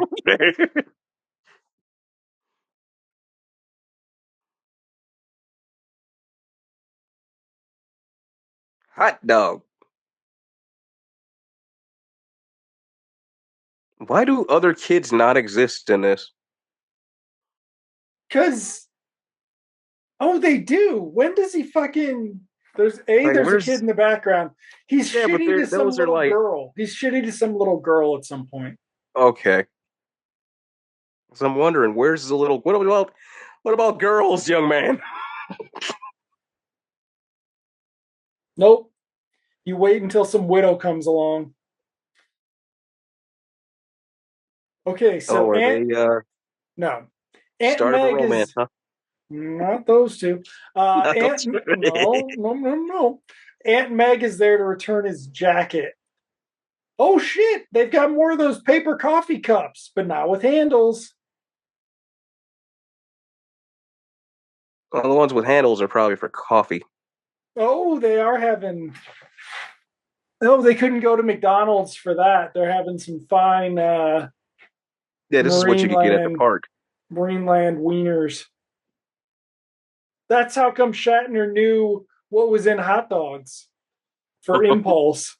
Hot dog. Why do other kids not exist in this? Cause they do. When does he fucking Like, there's a kid where's in the background. He's yeah, but shitty to some those are little like girl. He's shitty to some little girl at some point. okay. So I'm wondering, where's the little what about girls, young man? Nope. You wait until some widow comes along. Okay, Oh, so are they no. Aunt start of a Meg romance, is huh? not those two. Not those. Aunt no, no, no, no. Aunt Meg is there to return his jacket. Oh shit, they've got more of those paper coffee cups, but not with handles. Well, the ones with handles are probably for coffee. Oh, they are having. Oh, they couldn't go to McDonald's for that. They're having some fine Yeah, this is what you could get at the Marineland park. Marineland wieners. That's how come Shatner knew what was in hot dogs for impulse.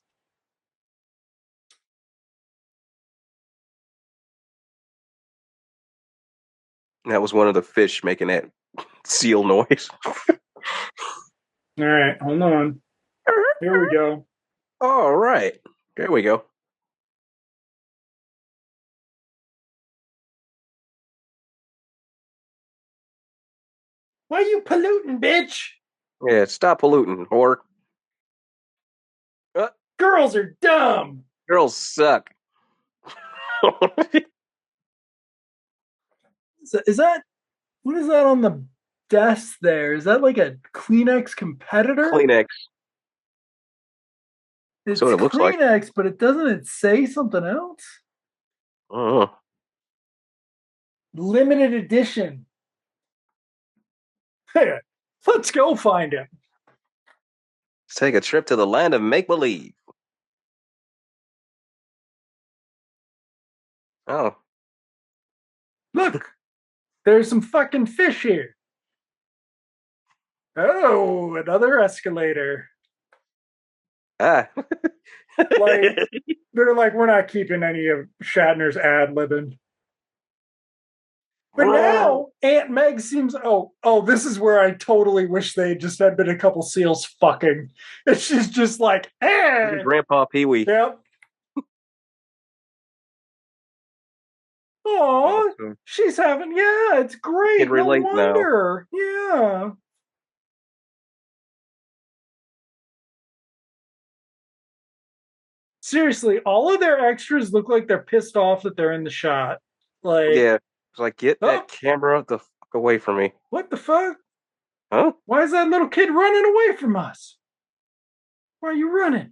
That was one of the fish making that seal noise. All right, hold on. Here we go. All right, there we go. Why are you polluting, bitch? Yeah, stop polluting, whore. Uh, Girls are dumb. girls suck. Is that what is that on the desk there? Is that like a Kleenex competitor? Kleenex. That's It's what it looks like. Kleenex, but it say something else? Uh, Limited edition. Hey, let's go find him. let's take a trip to the land of make believe. Oh, Look, there's some fucking fish here. Oh, another escalator. ah. Like, they're like, we're not keeping any of Shatner's ad libbing. But now Aunt Meg seems this is where I totally wish they just had been a couple seals fucking. And she's just like, Grandpa Pee Wee. yep. Oh, Awesome. she's having it's great. Can No relate now. wonder. Yeah. Seriously, all of their extras look like they're pissed off that they're in the shot. Like, Yeah, it's like get oh, that camera the fuck away from me. what the fuck? Huh? Why is that little kid running away from us? Why are you running?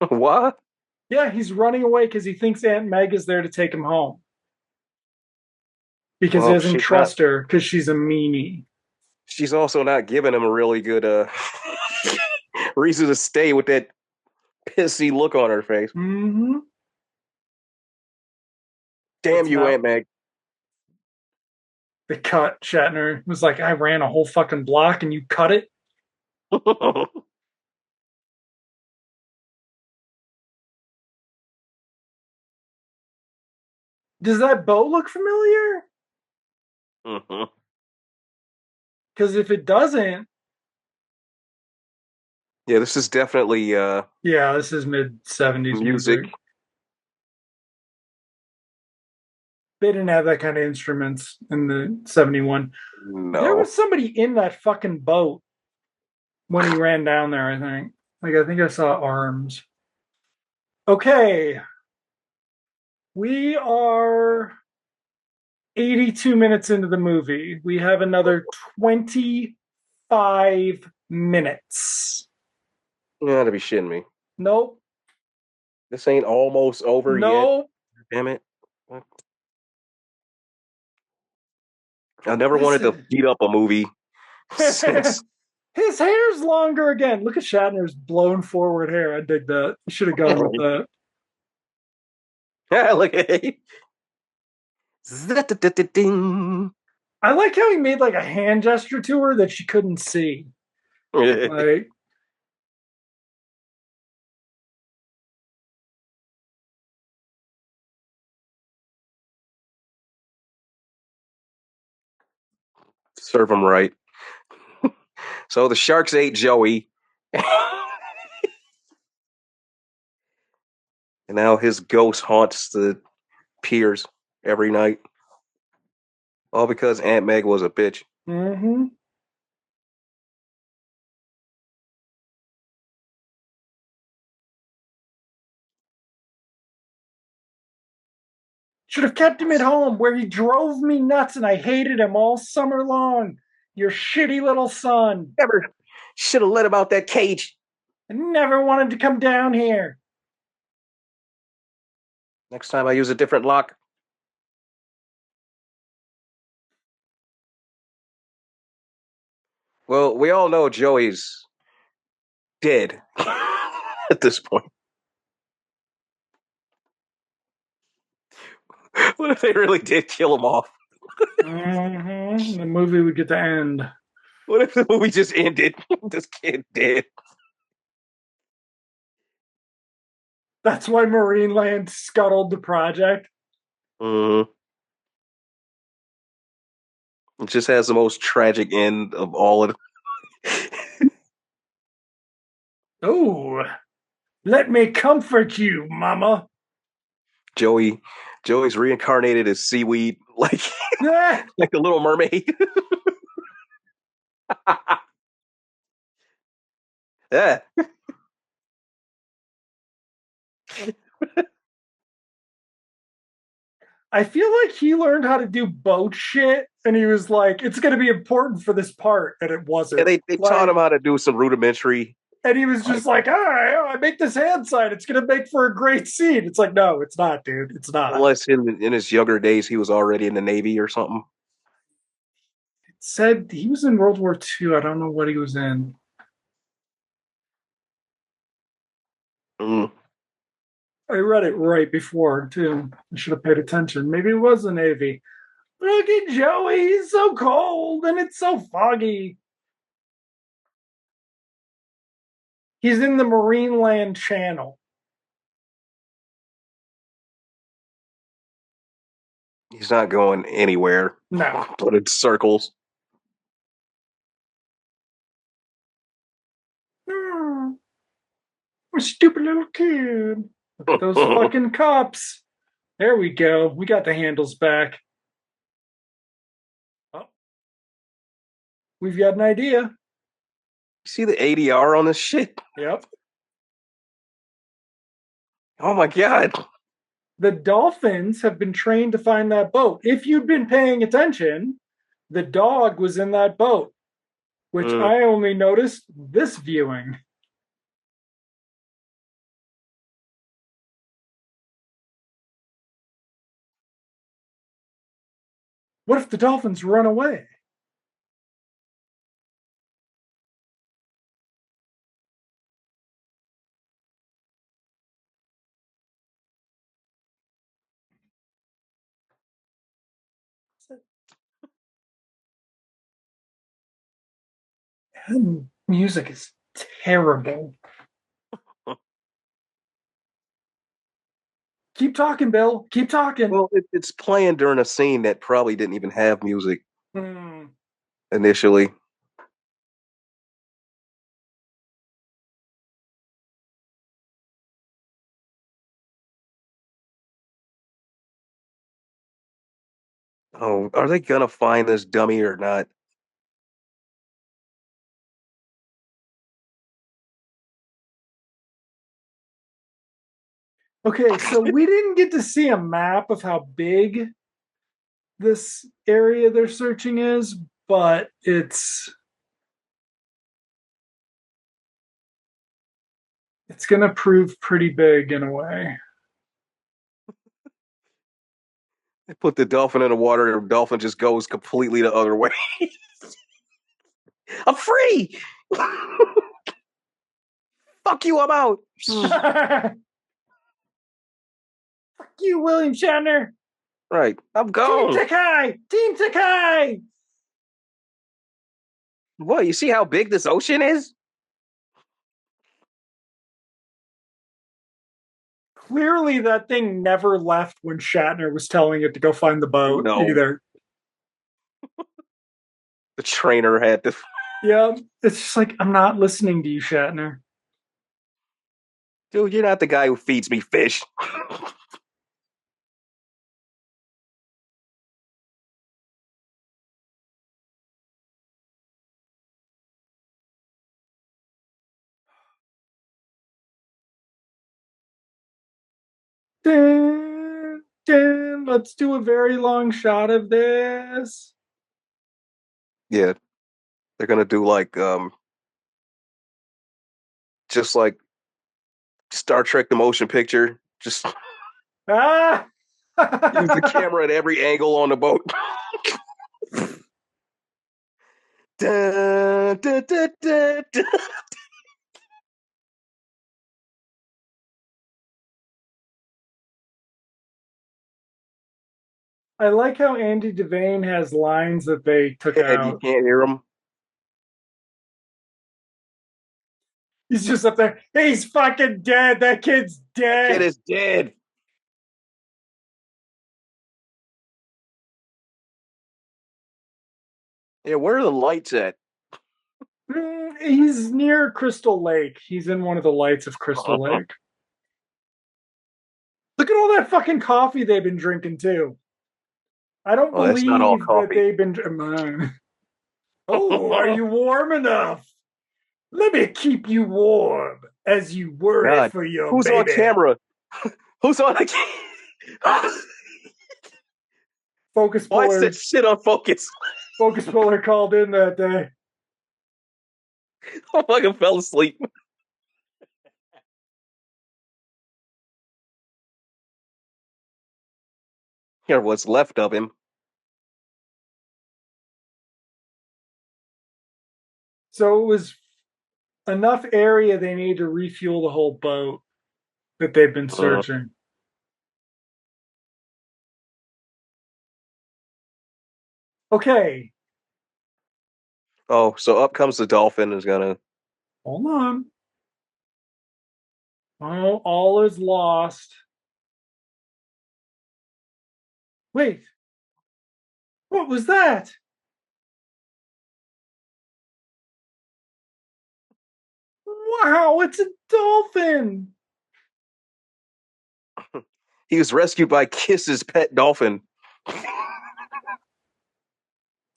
What? Yeah, he's running away because he thinks Aunt Meg is there to take him home. Because he Well, doesn't trust her because she's a meanie. she's also not giving him a really good reason to stay with that pissy look on her face. Mm-hmm. Damn It's you, not Aunt Meg. the cut. Shatner was like, I ran a whole fucking block and you cut it. Does that boat look familiar? Mhm. Because if it doesn't, Yeah, this is definitely yeah, this is mid 70s music. music. They didn't have that kind of instruments in the 71. There No. was somebody in that fucking boat when he ran down there, I think. Like, I think I saw arms. Okay. We are 82 minutes into the movie. We have another 25 minutes. You gotta be shitting me. Nope. This ain't almost over yet. Nope. Damn it. I never This wanted to is... beat up a movie since. His hair's longer again. Look at Shatner's blown forward hair. I dig that. You should have gone with that. Look at it. Ding. I like how he made like a hand gesture to her that she couldn't see. Like, Serve him right. So the sharks ate Joey. And now his ghost haunts the piers every night. All because Aunt Meg was a bitch. mm-hmm. Should have kept him at home where he drove me nuts and I hated him all summer long. Your shitty little son. Never should have let him out that cage. I never wanted to come down here. Next time I use a different lock. Well, we all know Joey's dead at this point. What if they really did kill him off? The movie would get to end. What if the movie just ended? This kid dead. That's why Marineland scuttled the project. It just has the most tragic end of all of it. Oh, let me comfort you, Mama. Joey's reincarnated as seaweed, like like the Little Mermaid. Yeah. I feel like he learned how to do boat shit, and he was like, "It's going to be important for this part," and it wasn't. Yeah, they like, taught him how to do some rudimentary. and he was just like, "All right, I make this hand sign. It's going to make for a great scene." It's like, no, it's not, dude. It's not. Unless in his younger days he was already in the Navy or something. It said he was in World War II. I don't know what he was in. Mm. I read it right before too. I should have paid attention. Maybe it was the Navy. Look at Joey. He's so cold and it's so foggy. He's in the Marineland Channel. He's not going anywhere. No. But in circles. Oh, a stupid little kid. Look at those fucking cops. There we go. We got the handles back. Oh, we've got an idea. See the ADR on this shit? Yep. Oh my god. The dolphins have been trained to find that boat. If you'd been paying attention, the dog was in that boat, which I only noticed this viewing. What if the dolphins run away? That music is terrible. Keep talking, Bill. Keep talking. Well, it's playing during a scene that probably didn't even have music initially. Oh, are they gonna find this dummy or not? Okay, so we didn't get to see a map of how big this area they're searching is, but it's going to prove pretty big in a way. They put the dolphin in the water, and the dolphin just goes completely the other way. I'm free. Fuck you, I'm out. Fuck you, William Shatner. Right, I'm gone. Team Takai! Team Takai! What, you see how big this ocean is? Clearly, that thing never left when Shatner was telling it to go find the boat either. The trainer had to. Yeah, it's just like, I'm not listening to you, Shatner. Dude, you're not the guy who feeds me fish. Dun, dun, Let's do a very long shot of this. Yeah, they're gonna do like just like Star Trek the motion picture. Just Ah! use the camera at every angle on the boat. Dun, dun, dun, dun, dun. I like how Andy Devane has lines that they took And you out. can't hear them. He's just up there. He's fucking dead. That kid's That kid dead. is dead. Yeah, where are the lights at? He's near Crystal Lake. He's in one of the lights of Crystal Lake. Look at all that fucking coffee they've been drinking too. I don't Oh, that's not all believe that coffee. they've been. Oh, are you warm enough? Let me keep you warm as you worry God, for your who's on baby. camera? Who's on the camera? Focus Why is puller. that shit on focus? Focus puller called in that day. I fucking fell asleep. Here, what's left of him. So it was enough area they need to refuel the whole boat that they've been searching. Okay, Oh, so up comes the dolphin is gonna. hold on. Oh, all is lost. Wait, what was that? Wow, it's a dolphin. He was rescued by Kiss's pet dolphin.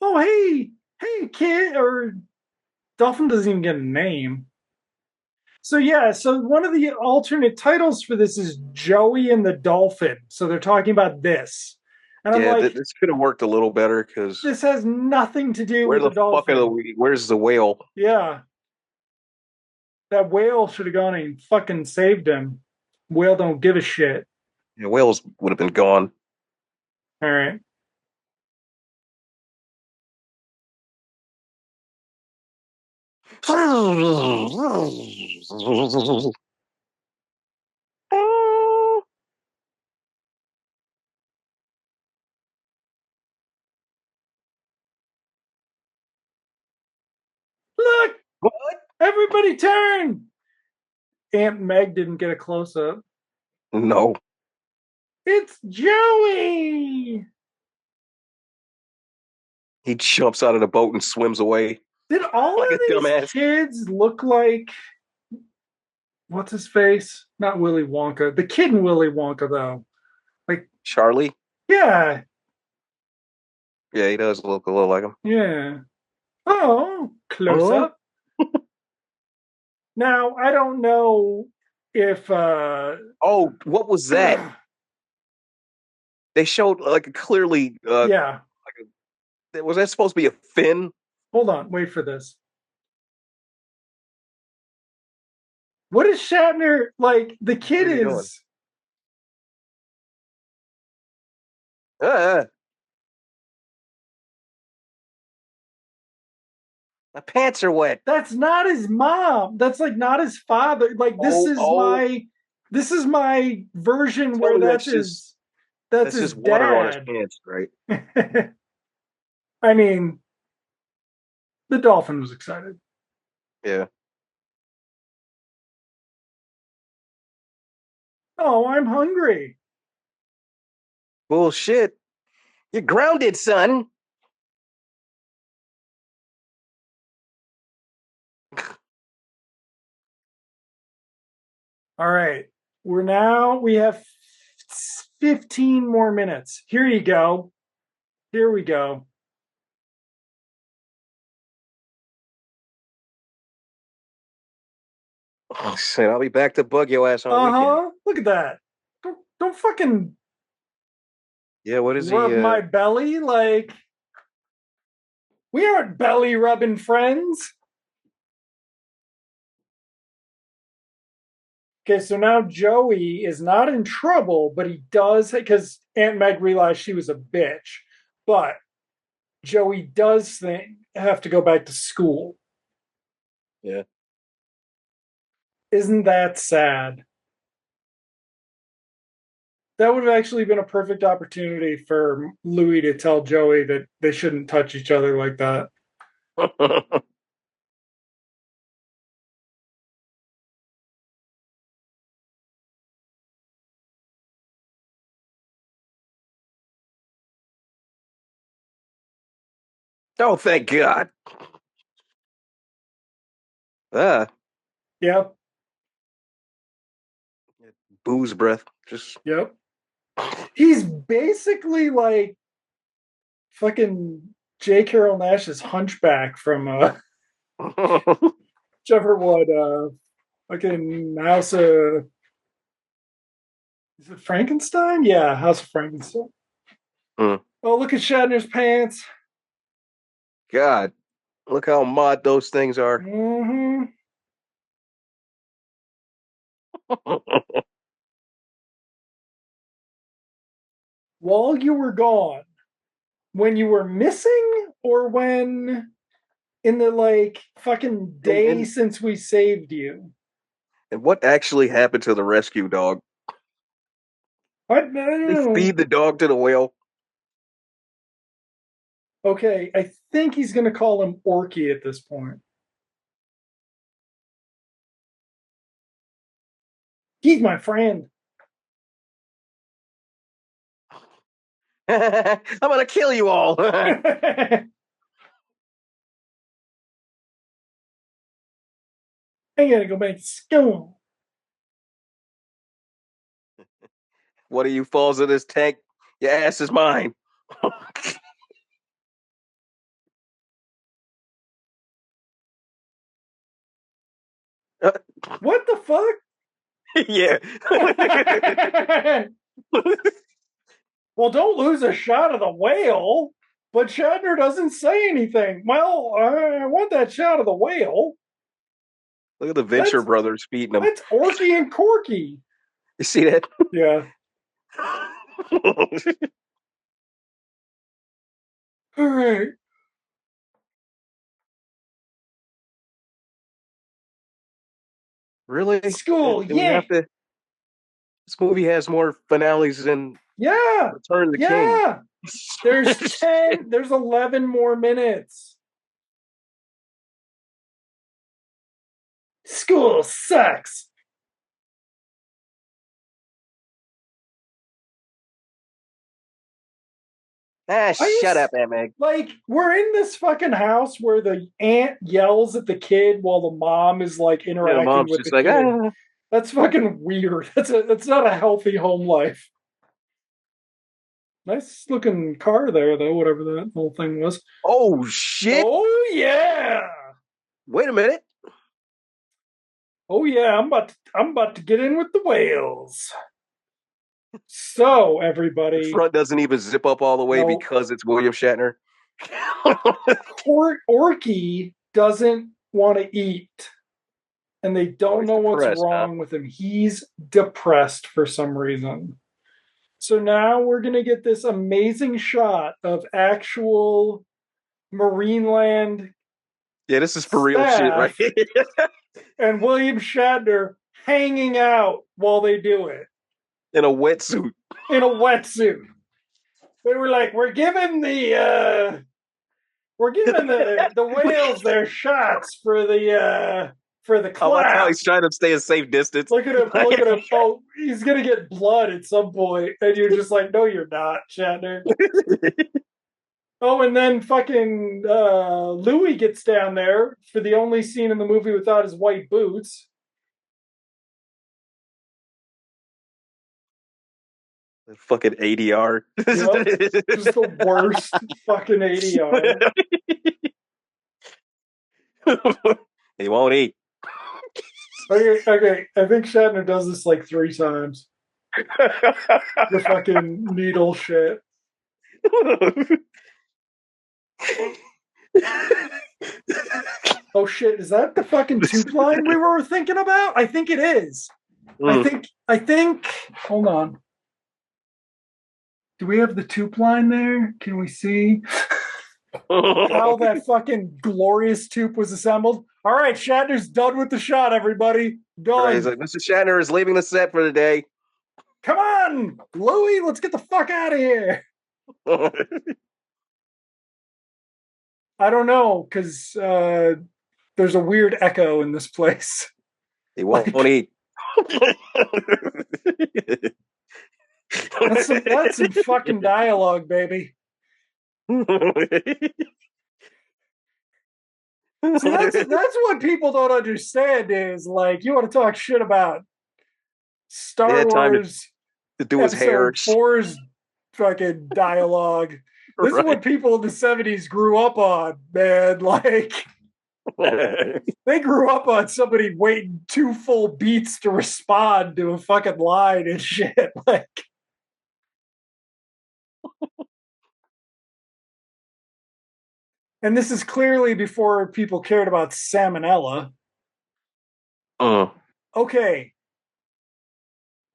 Oh, hey, kid, or dolphin doesn't even get a name. So yeah, so one of the alternate titles for this is Joey and the Dolphin. So they're talking about this. And I'm Yeah, like, this could have worked a little better because this has nothing to do where with the the fuck are dolphin. where's the whale? Yeah. That whale should have gone and fucking saved him. Whale don't give a shit. Yeah, whales would have been gone. All right. Look, What? everybody turn. Aunt Meg didn't get a close up. No. It's Joey. He jumps out of the boat and swims away Did all like of a these dumbass. kids look like what's his face? Not Willy Wonka. The kid in Willy Wonka, though. Like, Charlie? yeah, Yeah, he does look a little like him. yeah. Oh, close Huh? up. Now, I don't know if Oh, what was that? They showed like a clearly yeah. was that supposed to be a fin? Hold on, wait for this. What is Shatner like? The What kid is he doing? is Uh, my pants are wet. that's not his mom. That's like not his father. Like Oh, oh, this is my version tell where me that's that's his just water on his dad. pants, right? I mean, the dolphin was excited. Yeah. Oh, I'm hungry. Bullshit. You're grounded, son. All right. We have 15 more minutes. Here you go. Here we go. Oh, shit, I'll be back to bug your ass on the weekend. Uh-huh. Look at that. Don't fucking Yeah, what is he? Rub my belly like we aren't belly rubbing friends. Okay, so now Joey is not in trouble, but he does because Aunt Meg realized she was a bitch. But Joey does have to go back to school. Yeah. Isn't that sad? That would have actually been a perfect opportunity for Louis to tell Joey that they shouldn't touch each other like that. Oh, thank God. Ah, Yep, booze breath. Just yep. He's basically like fucking J. Carroll Nash's Hunchback from whichever one, fucking House of is it Frankenstein? Yeah, House of Frankenstein. Mm. Oh, look at Shatner's pants. God, look how mod those things are. Mm-hmm. While you were gone, when you were missing, or when in the like fucking and, day and since we saved you. and what actually happened to the rescue dog? I don't They know. feed the dog to the whale. Okay, I think he's gonna call him Orky at this point. He's my friend. I'm gonna kill you all. I gotta go back to school. One of you falls in this tank, your ass is mine. What the fuck? Yeah. Well, don't lose a shot of the whale. But Shatner doesn't say anything. Well, I want that shot of the whale. Look at the Venture That's brothers feeding them. that's Orky and Corky. You see that? Yeah. All right. Really? School. And we Yeah. have to. This movie has more finales than Yeah. Return of the King. Yeah. There's 10, there's 11 more minutes. School sucks. Shut up, Meg. Like, we're in this fucking house where the aunt yells at the kid while the mom is like Yeah, the interacting mom's with the just like, kid. ah. That's fucking weird. That's not a healthy home life. Nice looking car there, though, whatever that whole thing was. Oh shit! Oh yeah. Wait a minute. Oh yeah, I'm about to get in with the whales. So The everybody, front doesn't even zip up all the way no, because it's William Shatner. Orky doesn't want to eat, and they Oh, don't he's know what's depressed, huh? wrong with him. He's depressed for some reason. So now we're gonna get this amazing shot of actual Marineland Yeah, this is for real shit, right? staff and William Shatner hanging out while they do it In a wetsuit. in a wetsuit. They were like, we're giving the whales their shots for the I like how clap. he's trying to stay a safe distance. Look at him, look at him. Oh, he's gonna get blood at some point, and you're just like, no, you're not, Shatner. Oh, and then fucking Louis gets down there for the only scene in the movie without his white boots. Fucking ADR. Yep, just the worst fucking ADR. He won't eat. Okay, okay. I think Shatner does this like 3 times. The fucking needle shit. Oh shit, is that the fucking tube line we were thinking about? I think it is. I think hold on. Do we have the tube line there? Can we see how that fucking glorious tube was assembled? All right, Shatner's done with the shot, everybody. Right, he's Done. like, Mr. Shatner is leaving the set for the day. Come on, Louie, let's get the fuck out of here. I don't know, because there's a weird echo in this place. He won't Like, eat. that's some fucking dialogue, baby. See, that's what people don't understand is like you want to talk shit about They Star had time Wars to do his hair. Episode 4's fucking dialogue. This is what people in the 70s grew up on, man. Like they grew up on somebody waiting 2 full beats to respond to a fucking line and shit. Like and this is clearly before people cared about salmonella. Okay.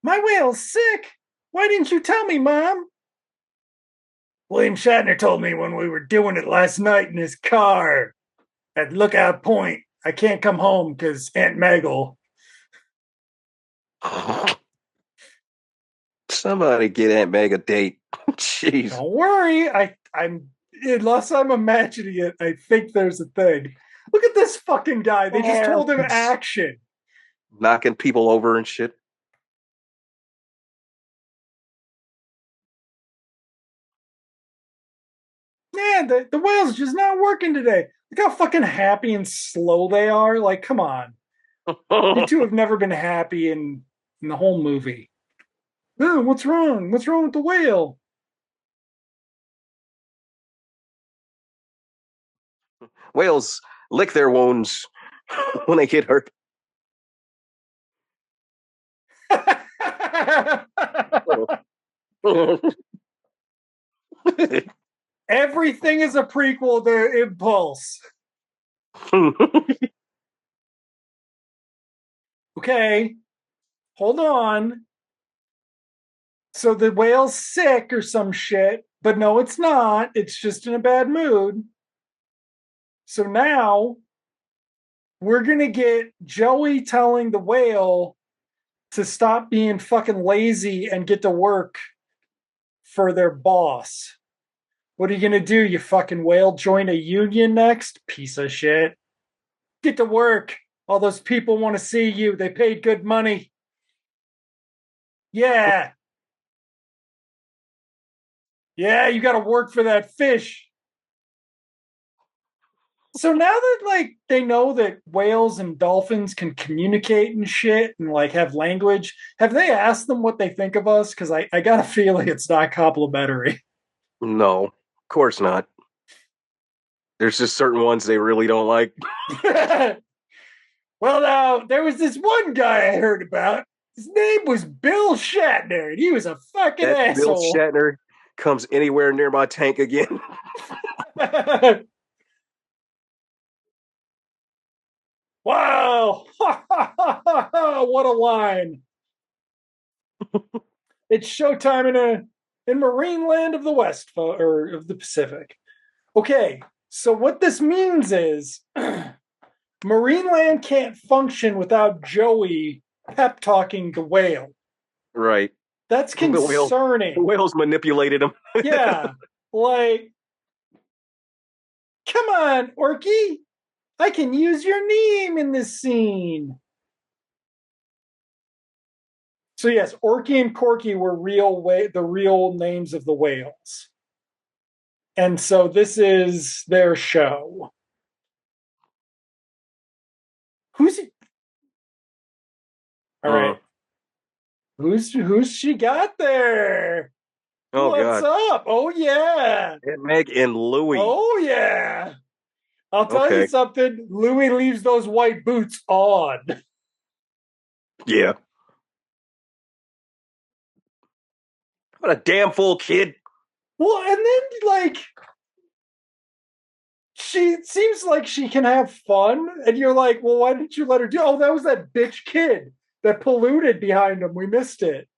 My whale's sick. Why didn't you tell me, Mom? William Shatner told me when we were doing it last night in his car at Lookout Point. I can't come home because Aunt Maggle. Somebody get Aunt Meg a date. Jeez. Don't worry. I'm unless I'm imagining it, I think there's a thing. Look at this fucking guy. They just told him action. Knocking people over and shit. Man, the whale's just not working today. Look how fucking happy and slow they are. Like, come on. You two have never been happy in the whole movie. Oh, what's wrong? What's wrong with the whale? Whales lick their wounds when they get hurt. Everything is a prequel to Impulse. Okay, hold on. So the whale's sick or some shit, but no, it's not. It's just in a bad mood. So now we're going to get Joey telling the whale to stop being fucking lazy and get to work for their boss. What are you going to do, you fucking whale? Join a union next? Piece of shit. Get to work. All those people want to see you. They paid good money. Yeah. Yeah, you got to work for that fish. So now that like they know that whales and dolphins can communicate and shit and like have language, have they asked them what they think of us? Because I got a feeling it's not complimentary. No, of course not. There's just certain ones they really don't like. Well, now there was this one guy I heard about. His name was Bill Shatner, and he was a fucking asshole. Bill Shatner comes anywhere near my tank again. Wow! What a line! It's showtime in Marineland of the West or of the Pacific. Okay, so what this means is Marineland can't function without Joey pep talking the whale. Right. That's concerning. The whales manipulated him. Yeah, like, come on, Orky. I can use your name in this scene. So yes, Orky and Corky were the real names of the whales. And so this is their show. Who's it? All right. Who's she got there? Oh, What's God. up? Oh yeah. And Meg and Louie. Oh yeah. I'll tell you something. Louie leaves those white boots on. Yeah. What a damn fool kid. Well, and then like she seems like she can have fun, and you're like, well, why didn't you let her do? Oh, that was that bitch kid that polluted behind him. We missed it.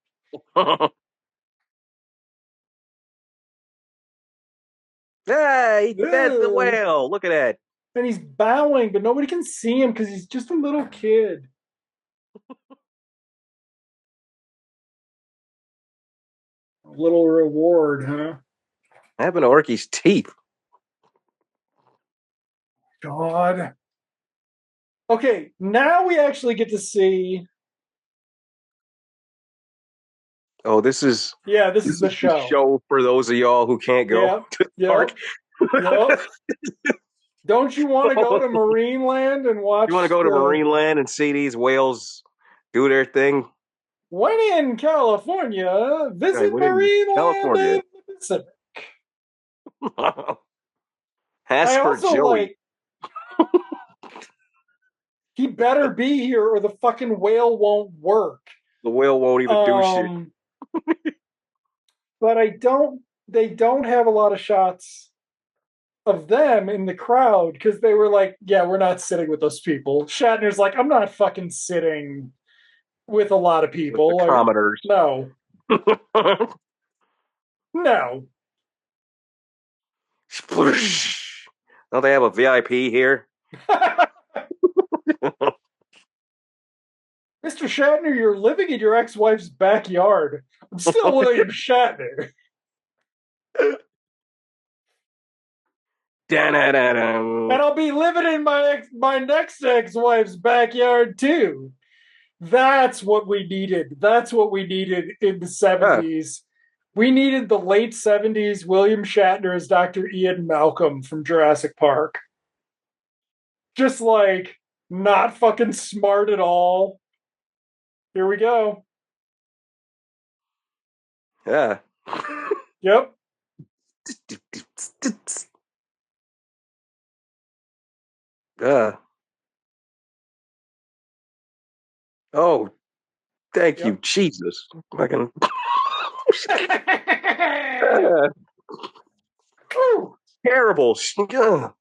Hey, he fed the Ew. whale. Look at that. And he's bowing, but nobody can see him because he's just a little kid. A little reward, huh? What happened to Orky's teeth? God. Okay, now we actually get to see. Oh, this is This is the the show. show for those of y'all who can't go Yep, to the yep, park. yep. Don't you want to go to Marineland and watch You want to go to the Marineland and see these whales do their thing? when in California, Right, visit when in Marineland California. and the Pacific. I Ask for also Joey. like he better be here or the fucking whale won't work. The whale won't even do shit. But they don't have a lot of shots of them in the crowd because they were like, yeah, we're not sitting with those people. Shatner's like, I'm not fucking sitting with a lot of With the people. commoners. No. No. Don't they have a VIP here? Mr. Shatner, you're living in your ex-wife's backyard. I'm still William Shatner. And I'll be living in my next ex-wife's backyard too. That's what we needed. That's what we needed in the 70s. We needed the late 70s William Shatner as Dr. Ian Malcolm from Jurassic Park. Just like not fucking smart at all. Here we go. Yeah. Yep. Oh, thank you, Yep. Jesus. Fucking. Terrible.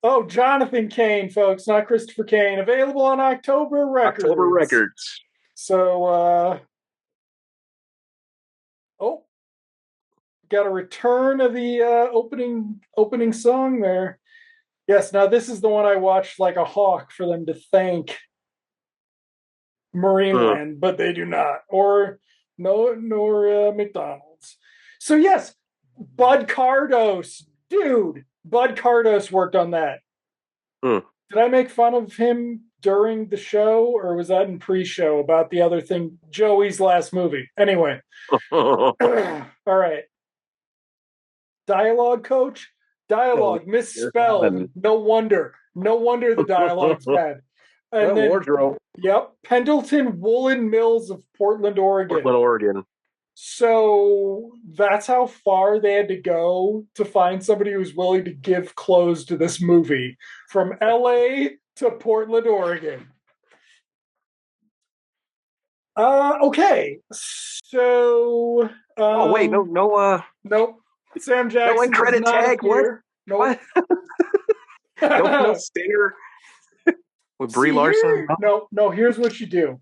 Oh, Jonathan Cain, folks, not Christopher Cain. Available on October Records. October Records. So, got a return of the opening song there. Yes, now this is the one I watched like a hawk for them to thank Marineland, but they do not, or nor McDonald's. So yes, Bud Cardos, dude, Bud Cardos worked on that. Did I make fun of him during the show, or was that in pre-show about the other thing, Joey's last movie? Anyway, all right. Dialogue coach, dialogue misspelled. No wonder the dialogue's bad. And then wardrobe. Yep, Pendleton Woolen Mills of Portland, Oregon. So that's how far they had to go to find somebody who was willing to give clothes to this movie, from LA to Portland, Oregon. Okay, so oh wait, nope. Sam Jackson no end credit tag. Appear. What? Nope. no stinger with Brie Larson. No. Here's what you do.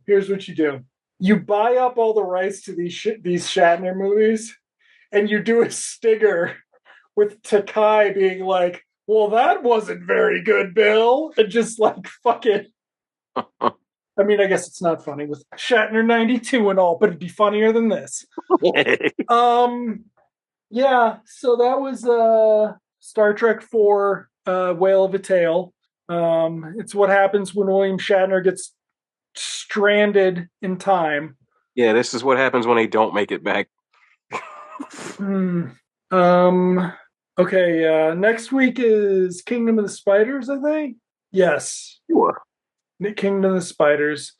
You buy up all the rights to these Shatner movies, and you do a stinger with Takai being like, "Well, that wasn't very good, Bill," and just like fuck it. I mean, I guess it's not funny with Shatner 92 and all, but it'd be funnier than this. Yeah, so that was Star Trek 4 Whale of a Tale. It's what happens when William Shatner gets stranded in time. Yeah, this is what happens when they don't make it back. Okay, next week is Kingdom of the Spiders, I think. Yes. Sure. Kingdom of the Spiders.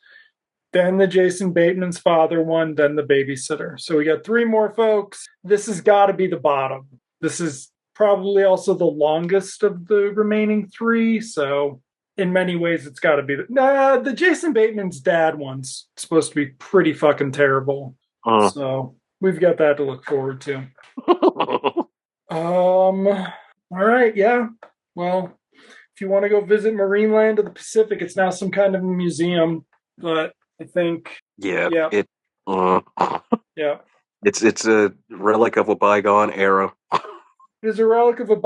Then the Jason Bateman's father one, then the babysitter. So we got 3 more folks. This has got to be the bottom. This is probably also the longest of the remaining 3. So in many ways, it's got to be the Jason Bateman's dad one's supposed to be pretty fucking terrible. So we've got that to look forward to. All right, yeah. Well, if you want to go visit Marineland of the Pacific, it's now some kind of a museum. But I think, Yeah, yeah, uh, yeah. it's a relic of a bygone era. It is a relic of of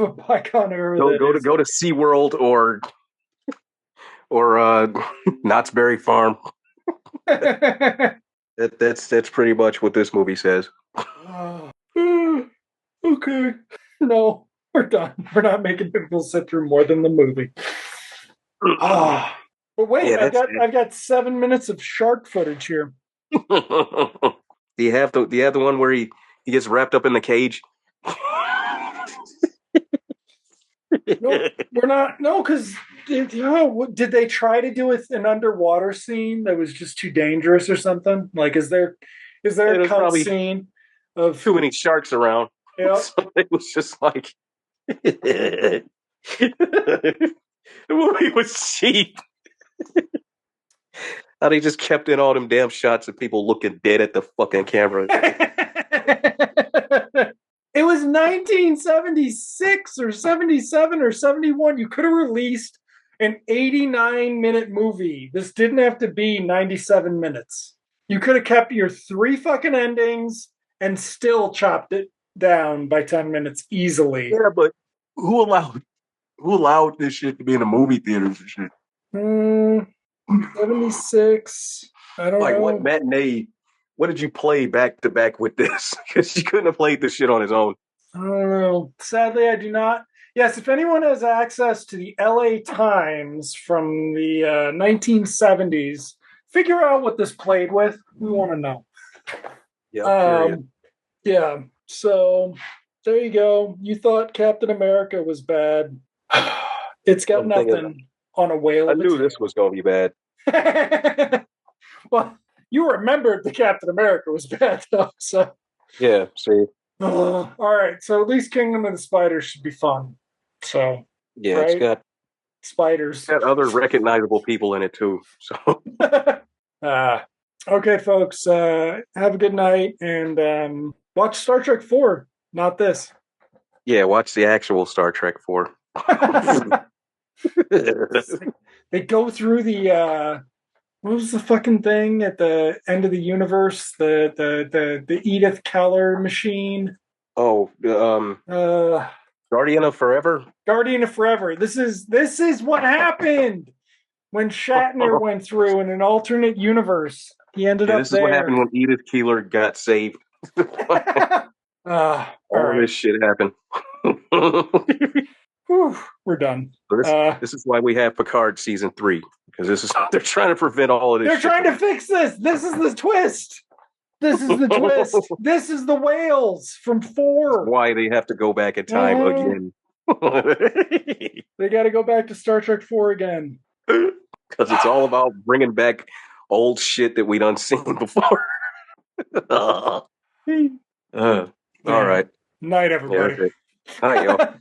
a bygone era Go that go to is. go to SeaWorld or Knott's Berry Farm. That's pretty much what this movie says. Okay. No, we're done. We're not making people sit through more than the movie. Ah. But wait, Yeah, that's I've got 7 minutes of shark footage here. it. Do you have the one where he gets wrapped up in the cage? No, we're not. No, because did they try to do an underwater scene that was just too dangerous or something? Like, is there a There's cut probably scene of? too many sharks around. Yep. So it was just like the movie was cheap. How they just kept in all them damn shots of people looking dead at the fucking camera. It was 1976 or 77 or 71. You could have released an 89-minute movie. This didn't have to be 97 minutes. You could have kept your three fucking endings and still chopped it down by 10 minutes easily. Yeah, but who allowed this shit to be in the movie theaters and shit? 76. I don't Like know. what matinee? What did you play back to back with this? Because you couldn't have played this shit on his own. I don't know. Sadly, I do not. Yes, if anyone has access to the LA Times from the 1970s, figure out what this played with. We want to know. Yeah, I'm curious. Yeah. So there you go. You thought Captain America was bad. It's got I'm thinking, nothing on a whale I of a knew this was going to be bad. tail. Well, you remembered the Captain America was bad, though. So Yeah, see. all right. So at least Kingdom of the Spiders should be fun. So Yeah, right, spiders. it's got other recognizable people in it too. So Okay, folks. Have a good night and watch Star Trek 4. Not this. yeah, watch the actual Star Trek 4. They go through the what was the fucking thing at the end of the universe? The Edith Keller machine. Oh, Guardian of Forever. Guardian of Forever. This is what happened when Shatner went through in an alternate universe. He ended up This is what happened when Edith Keeler got saved. All right. This shit happened. Whew, we're done. This is why we have Picard season 3, because they're trying to prevent all of this. They're trying to fix this. This is the twist. This is the twist. This is the whales from 4. That's why they have to go back in time again. They got to go back to Star Trek 4 again. Because it's all about bringing back old shit that we done seen before. All right. Night, everybody. Yeah, night, y'all.